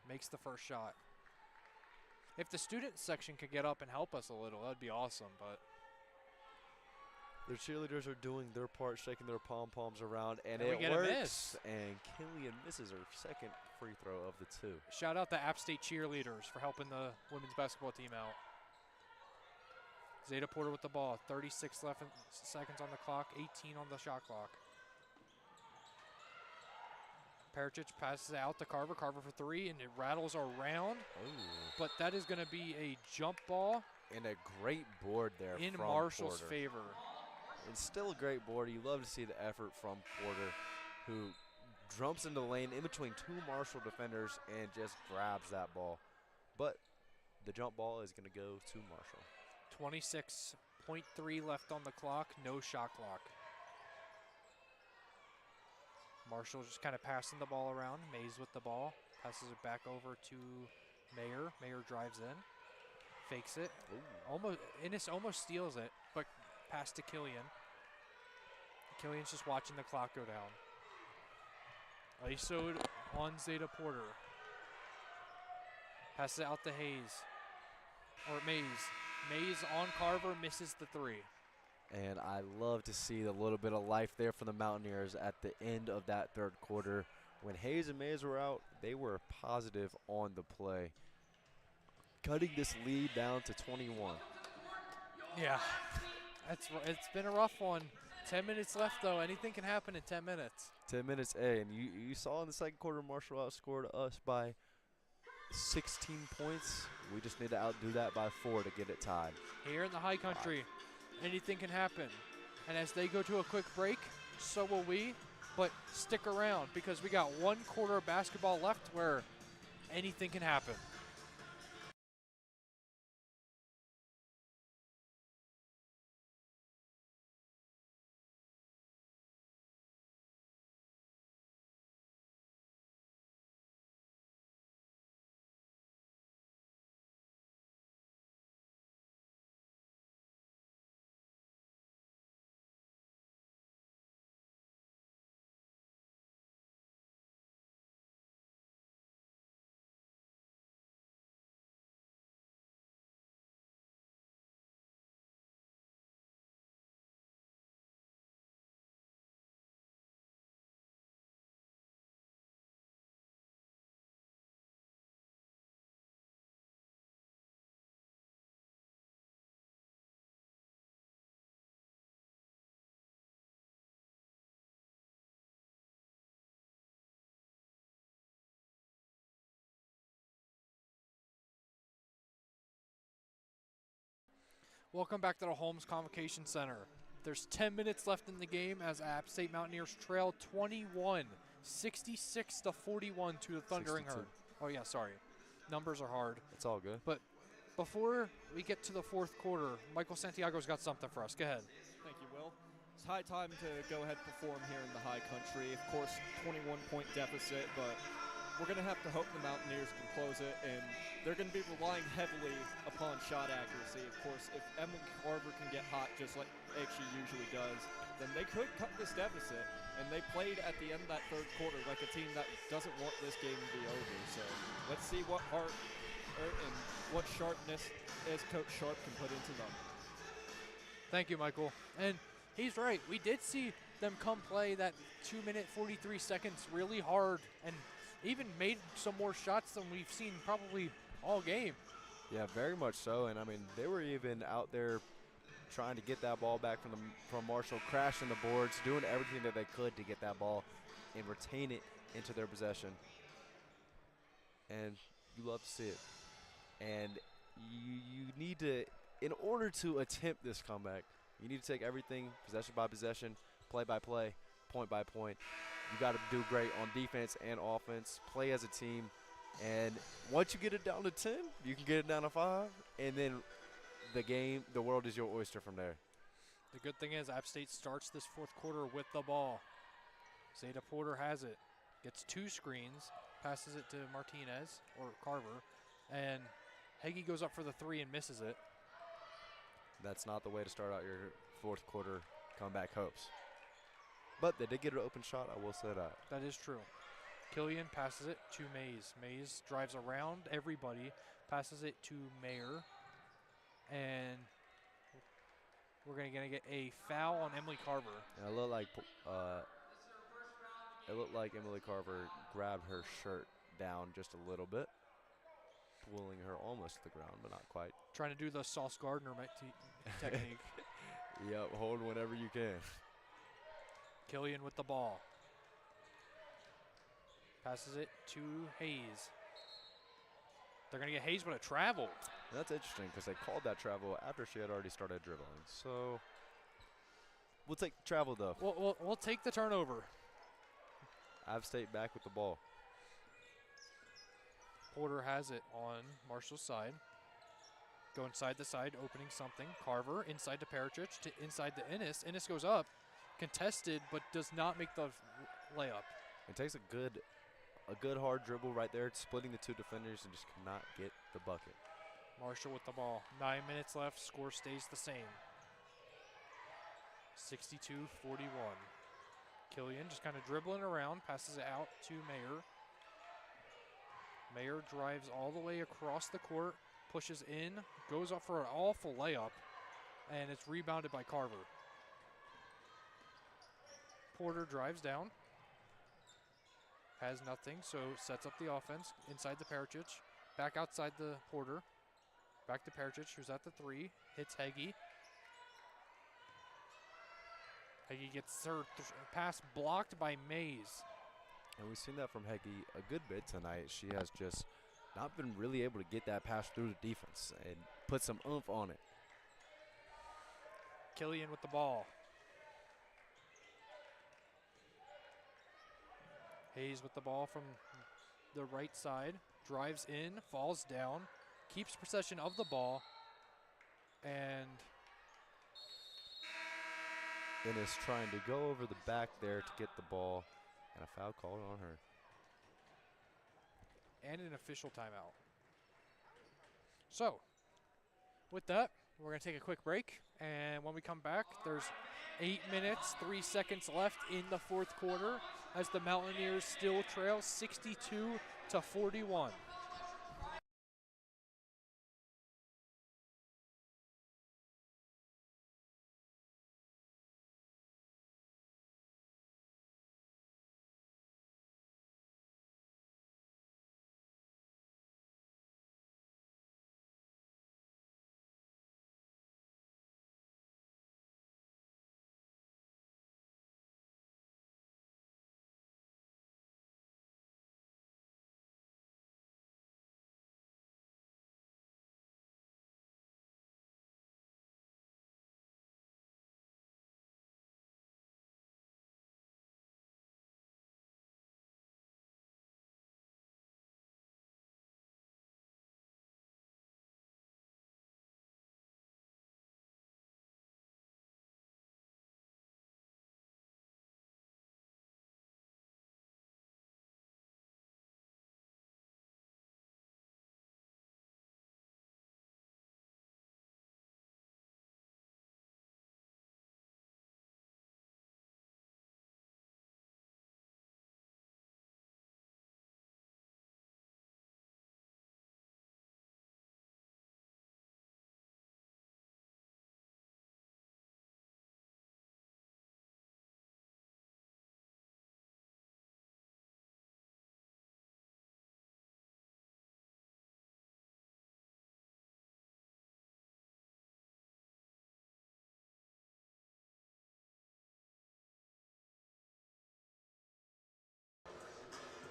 Makes the first shot. If the student section could get up and help us a little, that'd be awesome, but Their cheerleaders are doing their part, shaking their pom-poms around, and And we it get a works. miss. And Killian misses her 2nd free throw of the 2. shout out the App State cheerleaders for helping the women's basketball team out. Zeta Porter with the ball. 36 seconds on the clock, 18 on the shot clock. Pericic passes it out to Carver. Carver for 3, and it rattles around. Oh. But that is going to be a jump ball And a great board there in from Marshall's Porter. favor. It's still a great board. You love to see the effort from Porter, who jumps into the lane in between 2 Marshall defenders and just grabs that ball. But the jump ball is going to go to Marshall. 26.3 left on the clock, no shot clock. Marshall just kind of passing the ball around. Mays with the ball, passes it back over to Mayer. Mayer drives in, fakes it. Almost, Innes almost steals it, but pass to Killian. Killian's just watching the clock go down. ISO'd on Zeta Porter. Passes it out to Hayes, or Mays. Mays on Carver, misses the 3. And I love to see a little bit of life there for the Mountaineers at the end of that 3rd quarter. When Hayes and Mays were out, they were positive on the play, cutting this lead down to 21. Yeah, it's been a rough one. 10 minutes left, though. Anything can happen in 10 minutes. 10 minutes, and you saw in the 2nd quarter, Marshall outscored us by 16 points. We just need to outdo that by 4 to get it tied. Here in the high country, anything can happen. And as they go to a quick break, so will we. But stick around, because we got 1 quarter of basketball left where anything can happen. Welcome back to the Holmes Convocation Center. There's 10 minutes left in the game as App State Mountaineers trail 21, 66 to 41 to the Thundering 62. Herd. Oh yeah, sorry. Numbers are hard. It's all good. But before we get to the 4th quarter, Michael Santiago's got something for us. Go ahead. Thank you, Will. It's high time to go ahead and perform here in the high country. Of course, 21-point deficit, but we're going to have to hope the Mountaineers can close it, and they're going to be relying heavily upon shot accuracy. Of course, if Emily Carver can get hot just like she usually does, then they could cut this deficit. And they played at the end of that 3rd quarter like a team that doesn't want this game to be over. So let's see what heart and what sharpness as Coach Sharp can put into them. Thank you, Michael. And he's right. We did see them come play that 2 minute 43 seconds really hard and even made some more shots than we've seen probably all game. Yeah, very much so. And I mean, they were even out there trying to get that ball back from Marshall, crashing the boards, doing everything that they could to get that ball and retain it into their possession. And you love to see it. And you need to, in order to attempt this comeback, you need to take everything possession by possession, play by play, point by point. You got to do great on defense and offense, play as a team. And once you get it down to 10, you can get it down to 5, and then the world is your oyster from there. The good thing is App State starts this 4th quarter with the ball. Zeta Porter has it, gets 2 screens, passes it to Martinez or Carver, and Heggie goes up for the 3 and misses it. That's not the way to start out your fourth quarter comeback hopes. But they did get an open shot, I will say that. That is true. Killian passes it to Mays. Mays drives around everybody, passes it to Mayer, and we're gonna get a foul on Emily Carver. And it looked like Emily Carver grabbed her shirt down just a little bit, pulling her almost to the ground, but not quite. Trying to do the Sauce Gardner technique. Yep, hold whenever you can. Killian with the ball. Passes it to Hayes. They're going to get Hayes, but it traveled. That's interesting because they called that travel after she had already started dribbling. So we'll take travel, though. We'll take the turnover. App State back with the ball. Porter has it on Marshall's side. Going side to side, opening something. Carver inside to Parachich, to inside to Ennis. Ennis goes up, contested, but does not make the layup. It takes a good hard dribble right there, splitting the two defenders, and just cannot get the bucket. Marshall with the ball. 9 minutes left. Score stays the same. 62-41. Killian just kind of dribbling around, passes it out to Mayer. Mayer drives all the way across the court, pushes in, goes up for an awful layup, and it's rebounded by Carver. Porter drives down. Has nothing, so sets up the offense inside the Parachich. Back outside the Porter. Back to Parachich, who's at the three. Hits Heggie. Heggie gets her pass blocked by Mays. And we've seen that from Heggie a good bit tonight. She has just not been really able to get that pass through the defense and put some oomph on it. Killian with the ball. Hayes with the ball from the right side. Drives in, falls down, keeps possession of the ball, and Ennis trying to go over the back there to get the ball, and a foul called on her. And an official timeout. So, with that, we're going to take a quick break, and when we come back, there's 8 minutes, 3 seconds left in the fourth quarter as the Mountaineers still trail 62-41.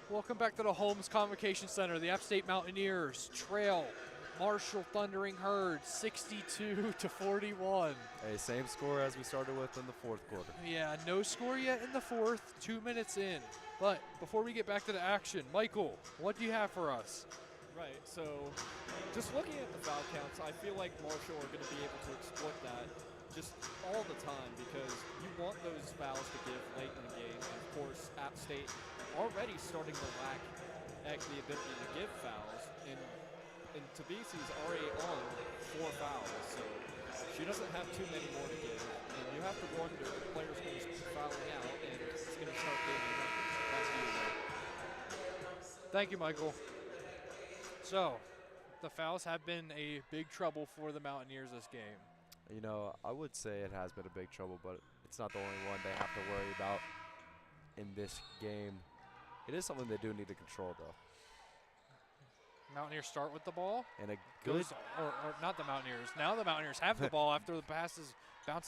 Welcome back to the Holmes Convocation Center. The App State Mountaineers trail Marshall Thundering Herd 62-41. Hey, same score as we started with in the fourth quarter. Yeah, no score yet in the fourth, 2 minutes in. But before we get back to the action, Michael, what do you have for us? Right, so just looking at the foul counts, I feel like Marshall are going to be able to exploit that just all the time because you want those fouls to give late in the game. And of course, App State already starting to lack the ability to give fouls. And Tabisi's already on 4 fouls, so She doesn't have too many more to give, and you have to wonder if the player's going to start fouling out and it's going to start gaining numbers. Back to you, Will. Thank you, Michael. So, the fouls have been a big trouble for the Mountaineers this game. You know, I would say it has been a big trouble, but it's not the only one they have to worry about in this game. It is something they do need to control, though. Mountaineers start with the ball. And a good, Or not the Mountaineers. Now the Mountaineers have the ball after the bounces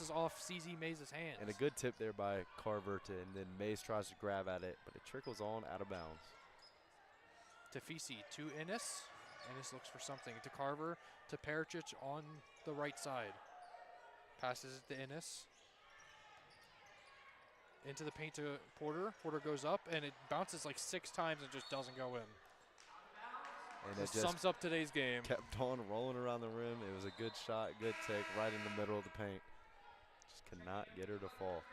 off CZ Mays' hands. and a good tip there by Carver and then Mays tries to grab at it, but it trickles on out of bounds. Tafisi to Ennis. Ennis looks for something. To Carver, to Pericic on the right side. Passes it to Ennis. Into the paint to Porter. Porter goes up, and it bounces like 6 times and just doesn't go in. And This it just sums up today's game. kept on rolling around the rim. It was a good shot, good take, right in the middle of the paint. Just could not get her to fall.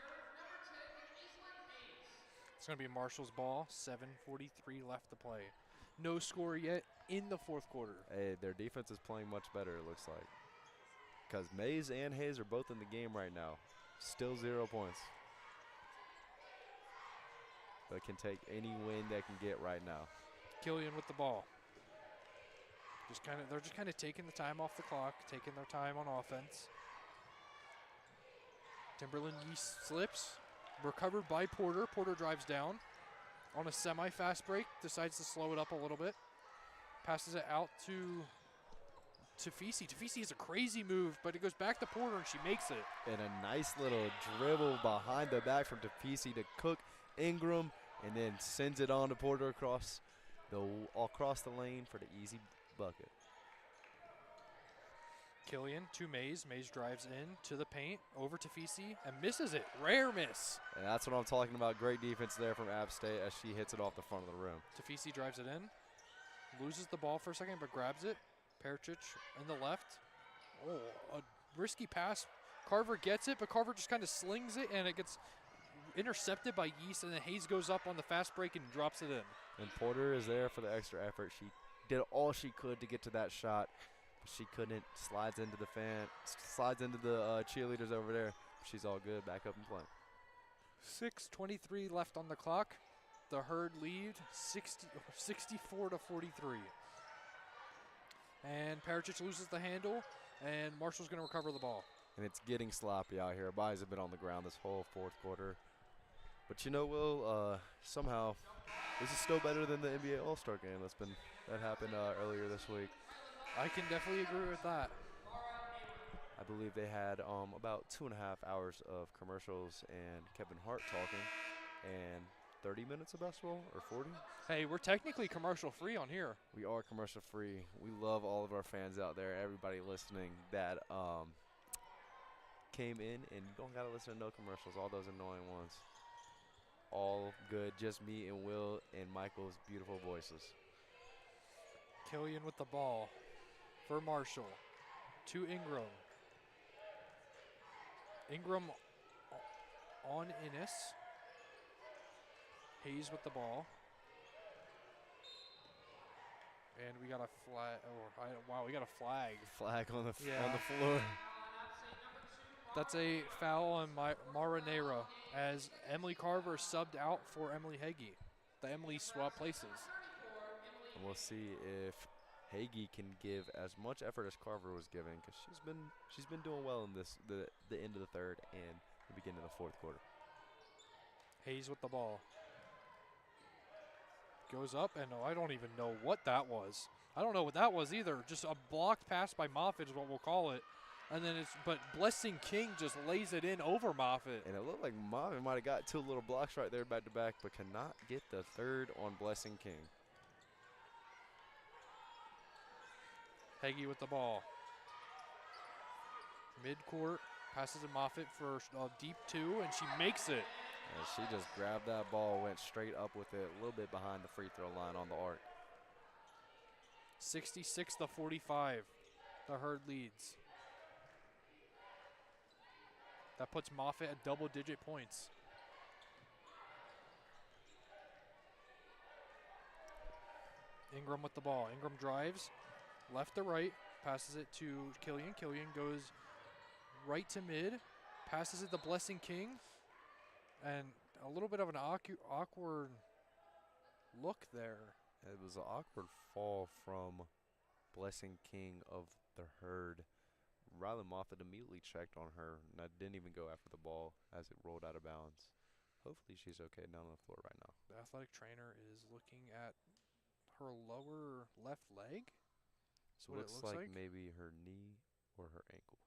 It's going to be Marshall's ball. 7:43 left to play. No score yet in the fourth quarter. Hey, their defense is playing much better, it looks like. Because Mays and Hayes are both in the game right now. Still 0 points. But can take any win they can get right now. Killian with the ball. They're just kind of taking the time off the clock, taking their time on offense. Timberland Yeast slips, recovered by Porter. Porter drives down on a semi-fast break, decides to slow it up a little bit. Passes it out to Tafisi. Tafisi has a crazy move, but it goes back to Porter and she makes it. And a nice little dribble behind the back from Tafisi to Cook Ingram, and then sends it on to Porter across the lane for the easy bucket. Killian to Mays. Mays drives in to the paint, over to Tafisi, and misses it. Rare miss. And that's what I'm talking about. Great defense there from App State as she hits it off the front of the rim. Tafisi drives it in, loses the ball for a second, but grabs it. Pericic in the left. Oh, a risky pass. Carver gets it, but Carver just kind of slings it, and it gets intercepted by Yeast, and then Hayes goes up on the fast break and drops it in. And Porter is there for the extra effort. She did all she could to get to that shot, but she couldn't. Slides into the cheerleaders over there. She's all good. Back up and playing. 6:23 left on the clock. The Herd lead 64-43. And Pericic loses the handle, and Marshall's going to recover the ball. And it's getting sloppy out here. Bodies have been on the ground this whole fourth quarter. But you know, Will, somehow this is still better than the NBA All-Star game that happened earlier this week. I can definitely agree with that. I believe they had about 2.5 hours of commercials and Kevin Hart talking, and 30 minutes of basketball, or 40? Hey, we're technically commercial free on here. We are commercial free. We love all of our fans out there, everybody listening that came in, and you don't gotta listen to no commercials, all those annoying ones. All good, just me and Will and Michael's beautiful voices. Killian with the ball for Marshall to Ingram. Ingram on Ennis. Hayes with the ball. And we got a flag. Wow, we got a flag. Flag on the Yeah. on the floor. That's a foul on Marinera as Emily Carver subbed out for Emily Heggie. The Emily swap places. And we'll see if Hagee can give as much effort as Carver was giving, because she's been doing well in the end of the third and the beginning of the fourth quarter. Hayes with the ball. Goes up, and I don't even know what that was. I don't know what that was either. Just a blocked pass by Moffitt is what we'll call it. And then but Blessing King just lays it in over Moffitt. And it looked like Moffitt might have got 2 little blocks right there back to back, but cannot get the third on Blessing King. Heggie with the ball. Midcourt, passes to Moffitt for a deep 2, and she makes it. And she just grabbed that ball, went straight up with it, a little bit behind the free throw line on the arc. 66-45, the Herd leads. That puts Moffitt at double-digit points. Ingram with the ball. Ingram drives left to right, passes it to Killian. Killian goes right to mid, passes it to Blessing King, and a little bit of an awkward look there. It was an awkward fall from Blessing King of the Herd. Rylan Moffitt immediately checked on her and I didn't even go after the ball as it rolled out of bounds. Hopefully she's okay down on the floor right now. The athletic trainer is looking at her lower left leg. So What it it looks looks like like? maybe her knee or her ankle.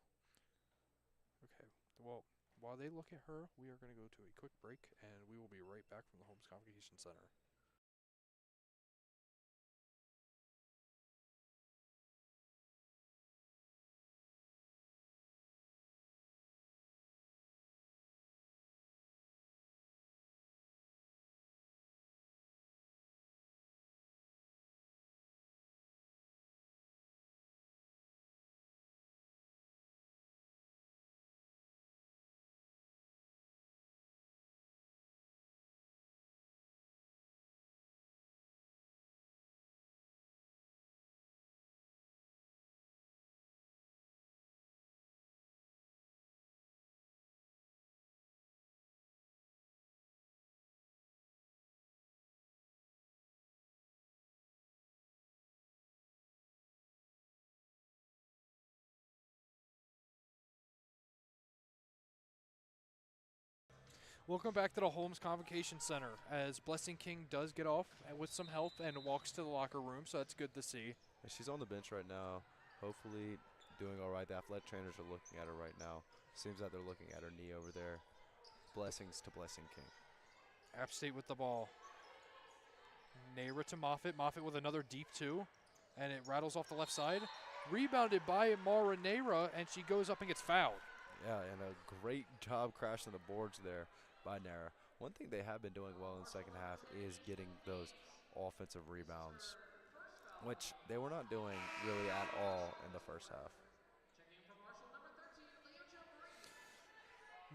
Okay, well, while they look at her, we are going to go to a quick break, and we will be right back from the Holmes Convocation Center. Welcome back to the Holmes Convocation Center, as Blessing King does get off with some help and walks to the locker room, so that's good to see. She's on the bench right now, hopefully doing all right. The athletic trainers are looking at her right now. Seems that they're looking at her knee over there. Blessings to Blessing King. App State with the ball. Nayra to Moffitt. Moffitt with another deep two, and it rattles off the left side. Rebounded by Mara Nayra, and she goes up and gets fouled. Yeah, and a great job crashing the boards there by Nara. One thing they have been doing well in the second half is getting those offensive rebounds, which they were not doing really at all in the first half.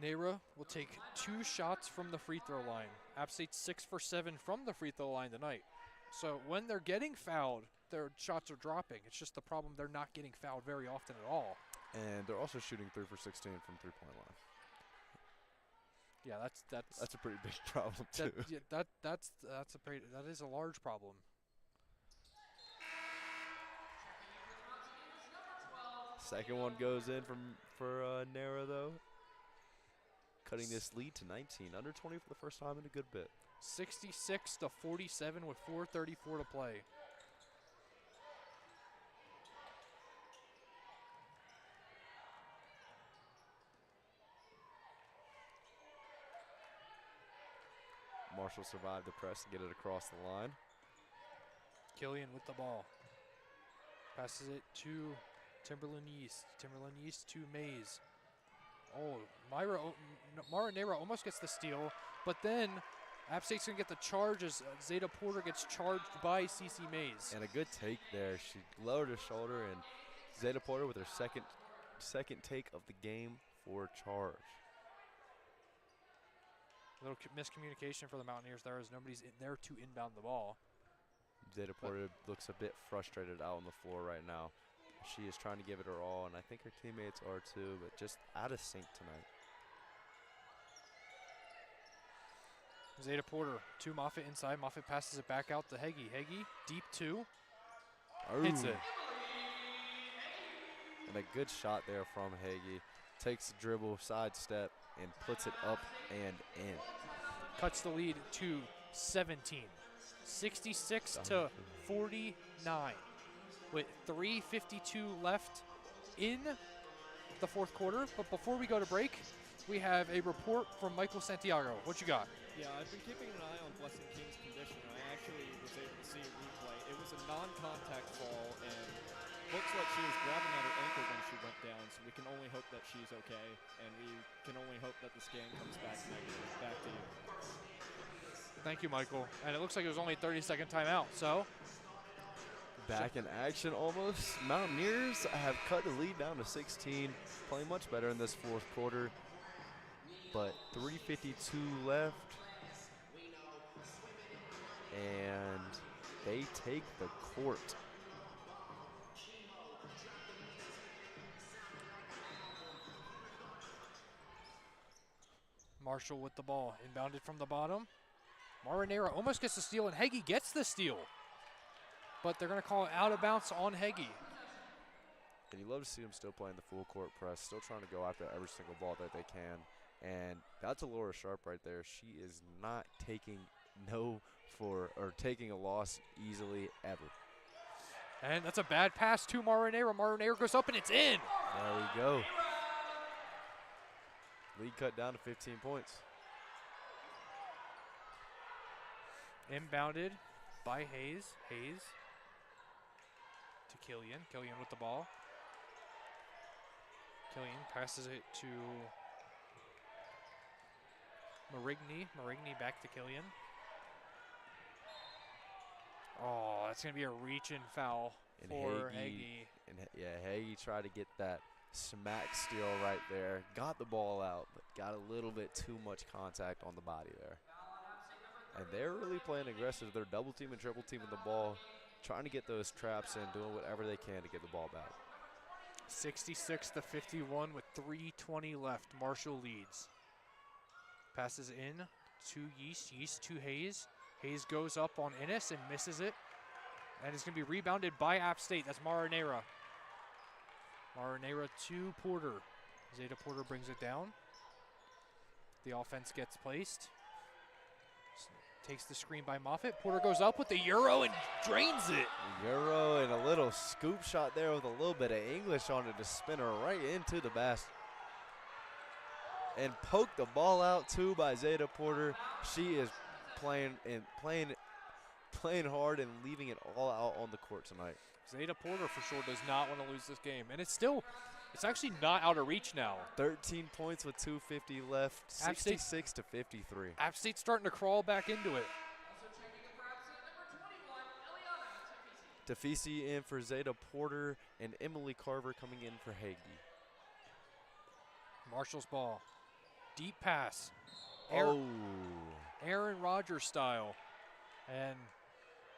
Nayra will take 2 shots from the free throw line. App State's 6 for 7 from the free throw line tonight. So when they're getting fouled, their shots are dropping. It's just the problem they're not getting fouled very often at all. And they're also shooting 3 for 16 from three-point line. Yeah, That's a pretty big problem too. That is a large problem. Second one goes in for Nara though, cutting this lead to 19, under 20 for the first time in a good bit. 66-47 with 4:34 to play. Marshall survived the press and get it across the line. Killian with the ball. Passes it to Timberland East. Timberland East to Mays. Oh, Mara Nayra almost gets the steal, but then App State's going to get the charge as Zeta Porter gets charged by CC Mays. And a good take there. She lowered her shoulder, and Zeta Porter with her second take of the game for charge. A little miscommunication for the Mountaineers there, as nobody's in there to inbound the ball. Zeta Porter looks a bit frustrated out on the floor right now. She is trying to give it her all, and I think her teammates are too, but just out of sync tonight. Zeta Porter to Moffitt inside. Moffitt passes it back out to Heggie. Heggie, deep two. Hits it. And a good shot there from Hagee. Takes the dribble, sidestep, and puts it up and in. Cuts the lead to 17. 66-49 with 3:52 left in the fourth quarter. But before we go to break, we have a report from Michael Santiago. What you got? Yeah, I've been keeping an eye on Blessing King's condition. I actually was able to see a replay. It was a non-contact fall, and looks like she was grabbing at her ankle when she went down, so we can only hope that she's okay, and we can only hope that the scan comes back negative. Back to you. Thank you, Michael. And it looks like it was only a 30-second timeout, so. Back in action almost. Mountaineers have cut the lead down to 16, playing much better in this fourth quarter, but 3:52 left, and they take the court. Marshall with the ball, inbounded from the bottom. Marinera almost gets the steal, and Heggie gets the steal. But they're going to call it out of bounds on Heggie. And you love to see them still playing the full court press, still trying to go after every single ball that they can. And that's Alora Sharp right there. She is not taking taking a loss easily ever. And that's a bad pass to Marinera. Marinera goes up and it's in. There we go. Lead cut down to 15 points. Inbounded by Hayes. Hayes to Killian. Killian with the ball. Killian passes it to Marigny. Marigny back to Killian. Oh, that's going to be a reach-in foul And for Heggie. And Heggie tried to get that smack steal right there. Got the ball out, but got a little bit too much contact on the body there. And they're really playing aggressive. They're double team and triple teaming the ball, trying to get those traps in, doing whatever they can to get the ball back. 66-51 with 3:20 left. Marshall leads. Passes in to Yeast. Yeast to Hayes. Hayes goes up on Ennis and misses it. And it's going to be rebounded by App State. That's Marinera. Marinera to Porter. Zeta Porter brings it down. The offense gets placed. Takes the screen by Moffitt. Porter goes up with the Euro and drains it. Euro and a little scoop shot there with a little bit of English on it to spin her right into the basket. And poke the ball out too by Zeta Porter. She is playing hard and leaving it all out on the court tonight. Zeta Porter for sure does not want to lose this game. And it's actually not out of reach now. 13 points with 2:50 left, 66 to 53. App State's starting to crawl back into it. Tafisi in for Zeta Porter and Emily Carver coming in for Heggie. Marshall's ball. Deep pass. Aaron Rodgers style. And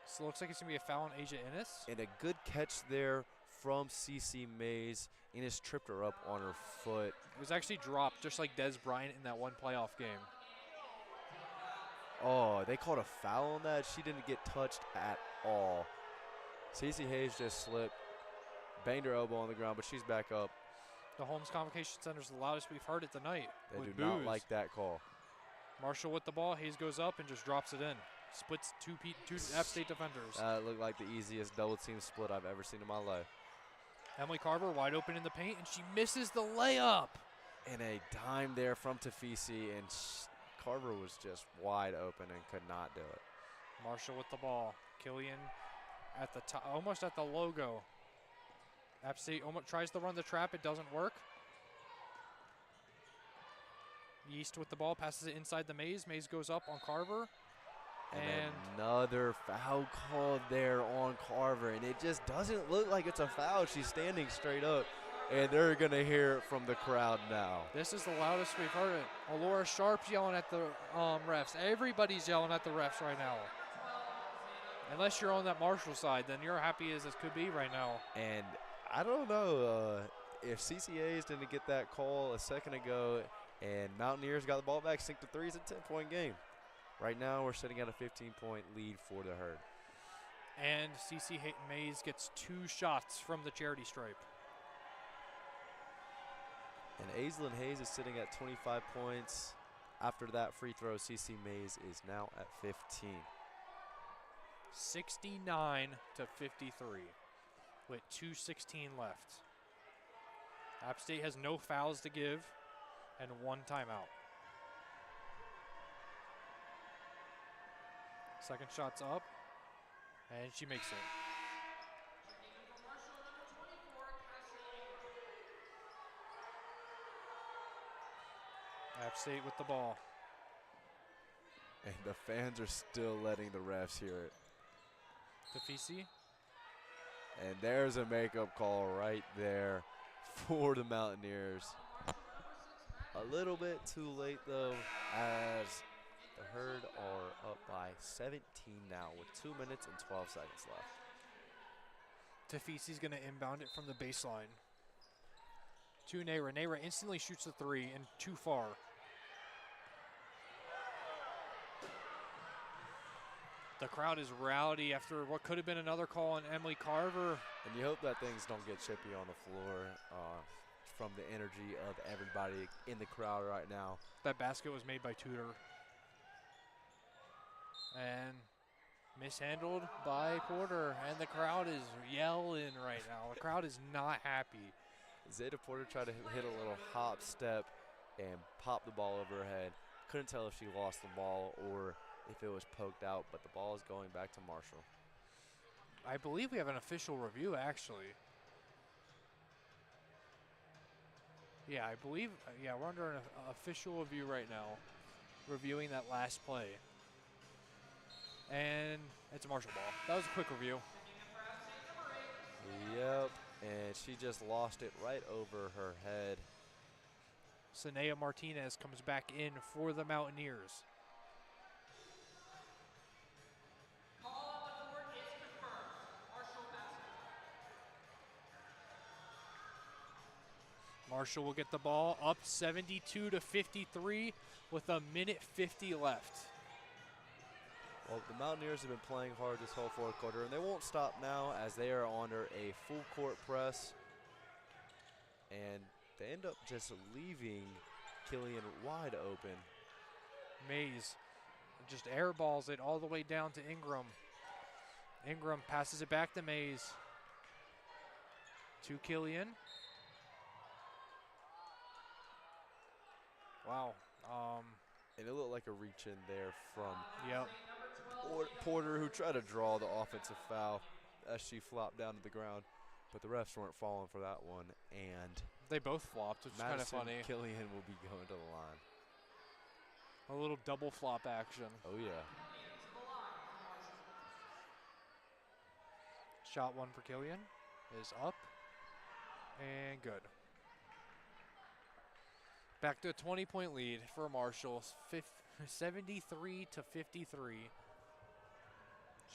so it looks like it's going to be a foul on Asia Ennis. And a good catch there from CC Mays. Ennis tripped her up on her foot. It was actually dropped just like Des Bryant in that one playoff game. Oh, they called a foul on that. She didn't get touched at all. CC Hayes just slipped, banged her elbow on the ground, but she's back up. The Holmes Convocation Center's the loudest we've heard it tonight. They with do not boos. like that call. Marshall with the ball. Hayes goes up and just drops it in. Splits two App State defenders. It looked like the easiest double team split I've ever seen in my life. Emily Carver wide open in the paint, and she misses the layup. And a dime there from Tafisi, and Carver was just wide open and could not do it. Marshall with the ball. Killian at the top, almost at the logo. App State almost tries to run the trap. It doesn't work. Yeast with the ball, passes it inside the Mays. Mays goes up on Carver. And another foul called there on Carver, and it just doesn't look like it's a foul. She's standing straight up, and they're going to hear it from the crowd now. This is the loudest we've heard it. Alora Sharp's yelling at the refs. Everybody's yelling at the refs right now. Unless you're on that Marshall side, then you're happy as it could be right now. And I don't know if CCAs didn't get that call a second ago, and Mountaineers got the ball back, synced to three. It's a 10-point game. Right now, we're sitting at a 15-point lead for the Herd. And CC Mays gets 2 shots from the charity stripe. And Aislinn Hayes is sitting at 25 points. After that free throw, CC Mays is now at 15. 69 to 53 with 2:16 left. App State has no fouls to give and 1 timeout. Second shot's up, and she makes it. App State with the ball. And the fans are still letting the refs hear it. Tafisi. And there's a makeup call right there for the Mountaineers. A little bit too late, though, as the Herd are up by 17 now with 2 minutes and 12 seconds left. Tafisi's going to inbound it from the baseline. To Nehra. Nehra instantly shoots the 3 and too far. The crowd is rowdy after what could have been another call on Emily Carver. And you hope that things don't get chippy on the floor from the energy of everybody in the crowd right now. That basket was made by Tudor. And mishandled by Porter. And the crowd is yelling right now. The crowd is not happy. Zeta Porter tried to hit a little hop step and pop the ball over her head. Couldn't tell if she lost the ball or if it was poked out, but the ball is going back to Marshall. I believe we have an official review, actually. Yeah, I believe, we're under an official review right now, reviewing that last play. And it's a Marshall ball. That was a quick review. Yep, and she just lost it right over her head. Sanaya Martinez comes back in for the Mountaineers. Marshall will get the ball up 72-53 with a minute 50 left. Well, the Mountaineers have been playing hard this whole fourth quarter, and they won't stop now as they are under a full court press. And they end up just leaving Killian wide open. Mays just airballs it all the way down to Ingram. Ingram passes it back to Mays. To Killian. Wow. And it looked like a reach in there from Yep. Porter, who tried to draw the offensive foul as she flopped down to the ground. But the refs weren't falling for that one. And They both flopped, which is kind of Madison funny. Killian will be going to the line. A little double flop action. Oh, yeah. Shot one for Killian is up and good. Back to a 20-point lead for Marshall, 73-53.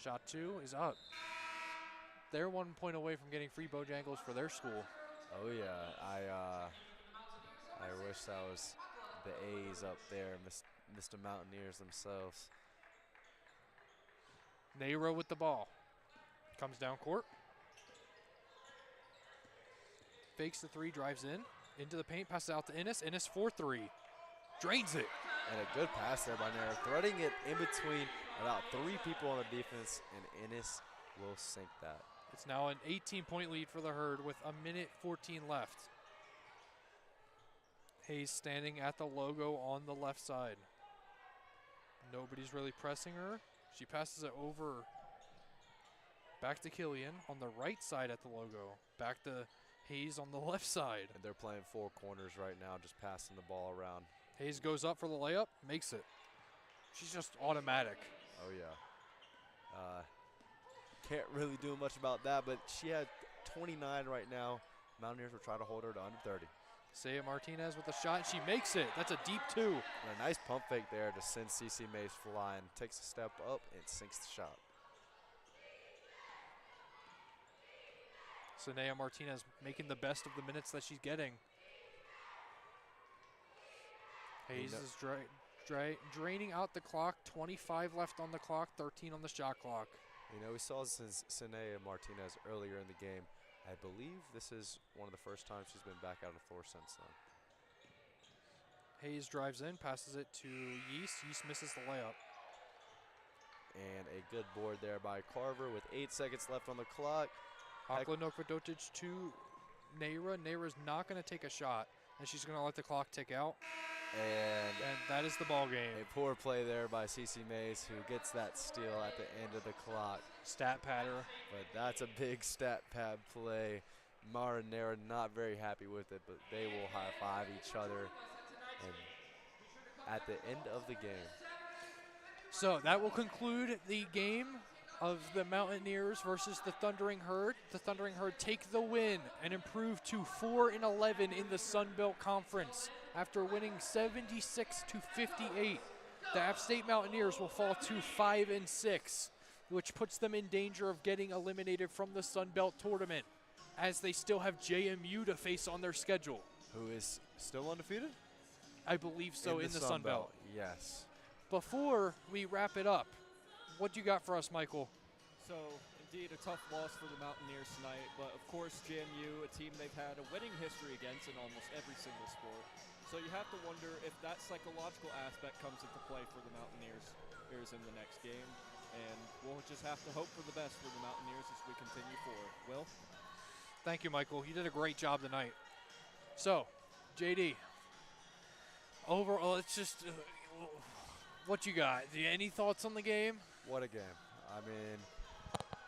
Shot two is up. They're 1 point away from getting free Bojangles for their school. Oh, yeah. I wish that was the A's up there, Mr. Mountaineers themselves. Nero with the ball. Comes down court. Fakes the three, drives in. Into the paint, passes out to Ennis. Ennis 4-3. Drains it. And a good pass there by Nero, threading it in between about three people on the defense, and Ennis will sink that. It's now an 18-point lead for the Herd with a minute 14 left. Hayes standing at the logo on the left side. Nobody's really pressing her. She passes it over back to Killian on the right side at the logo. Back to Hayes on the left side. And they're playing four corners right now, just passing the ball around. Hayes goes up for the layup, makes it. She's just automatic. Oh, yeah. Can't really do much about that, but she had 29 right now. Mountaineers will try to hold her to under 30. Saya Martinez with a shot. She makes it. That's a deep two. And a nice pump fake there to send CC Mays flying. Takes a step up and sinks the shot. Sanaya Martinez making the best of the minutes that she's getting. Hayes is draining out the clock. 25 left on the clock, 13 on the shot clock. You know, we saw Sanaya Martinez earlier in the game. I believe this is one of the first times she's been back out of the floor since then. Hayes drives in, passes it to Yeast. Yeast misses the layup. And a good board there by Carver with 8 seconds left on the clock. Aklanok Vidotic to Neyra. Neyra's not going to take a shot, and she's going to let the clock tick out. And that is the ball game. a poor play there by CC Mays, who gets that steal at the end of the clock. Stat patter. But that's a big stat pad play. Mara and Nera not very happy with it, but they will high-five each other and at the end of the game. So that will conclude the game of the Mountaineers versus the Thundering Herd. The Thundering Herd take the win and improve to 4-11 in the Sun Belt Conference after winning 76-58. The App State Mountaineers will fall to 5-6, which puts them in danger of getting eliminated from the Sun Belt tournament, as they still have JMU to face on their schedule. Who is still undefeated? I believe so, in the Sun Belt. Yes. Before we wrap it up, what do you got for us, Michael? So, indeed, a tough loss for the Mountaineers tonight, but of course, JMU, a team they've had a winning history against in almost every single sport. So you have to wonder if that psychological aspect comes into play for the Mountaineers in the next game. And we'll just have to hope for the best for the Mountaineers as we continue forward. Will? Thank you, Michael. You did a great job tonight. So, JD, overall, it's just what you got. Any thoughts on the game? What a game. I mean,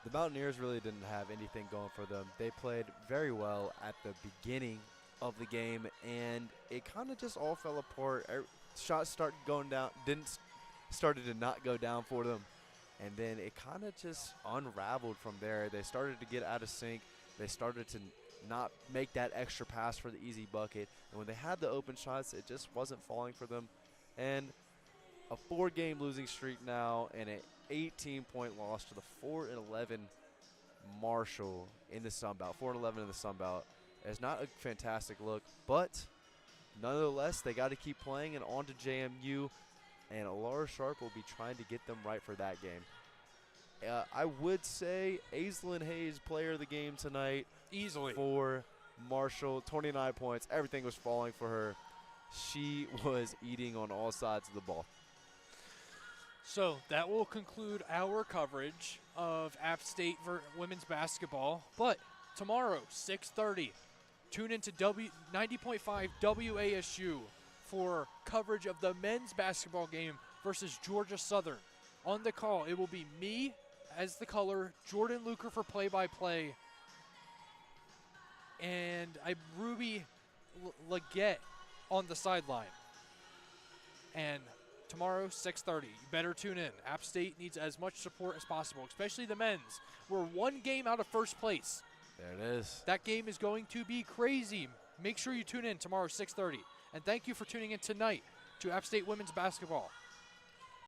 the Mountaineers really didn't have anything going for them. They played very well at the beginning of the game, and it kind of just all fell apart. Shots started going down, started to not go down for them, and then it kind of just unraveled from there. They started to get out of sync. They started to not make that extra pass for the easy bucket, and when they had the open shots, it just wasn't falling for them. And a 4-game losing streak now, and an 18-point loss to the 4-11 Marshall in the Sun Belt. 4-11 in the Sun Belt. It's not a fantastic look, but nonetheless, they got to keep playing and on to JMU, and Alara Sharp will be trying to get them right for that game. I would say Aislinn Hayes, player of the game tonight. Easily. For Marshall, 29 points. Everything was falling for her. She was eating on all sides of the ball. So that will conclude our coverage of App State women's basketball. But tomorrow, 6:30, tune into 90.5 WASU for coverage of the men's basketball game versus Georgia Southern. On the call, it will be me as the color, Jordan Luker for play-by-play, and Ruby Leggett on the sideline. And tomorrow, 6:30. You better tune in. App State needs as much support as possible, especially the men's. We're one game out of first place. There it is. That game is going to be crazy. Make sure you tune in tomorrow, 6:30. And thank you for tuning in tonight to App State women's basketball.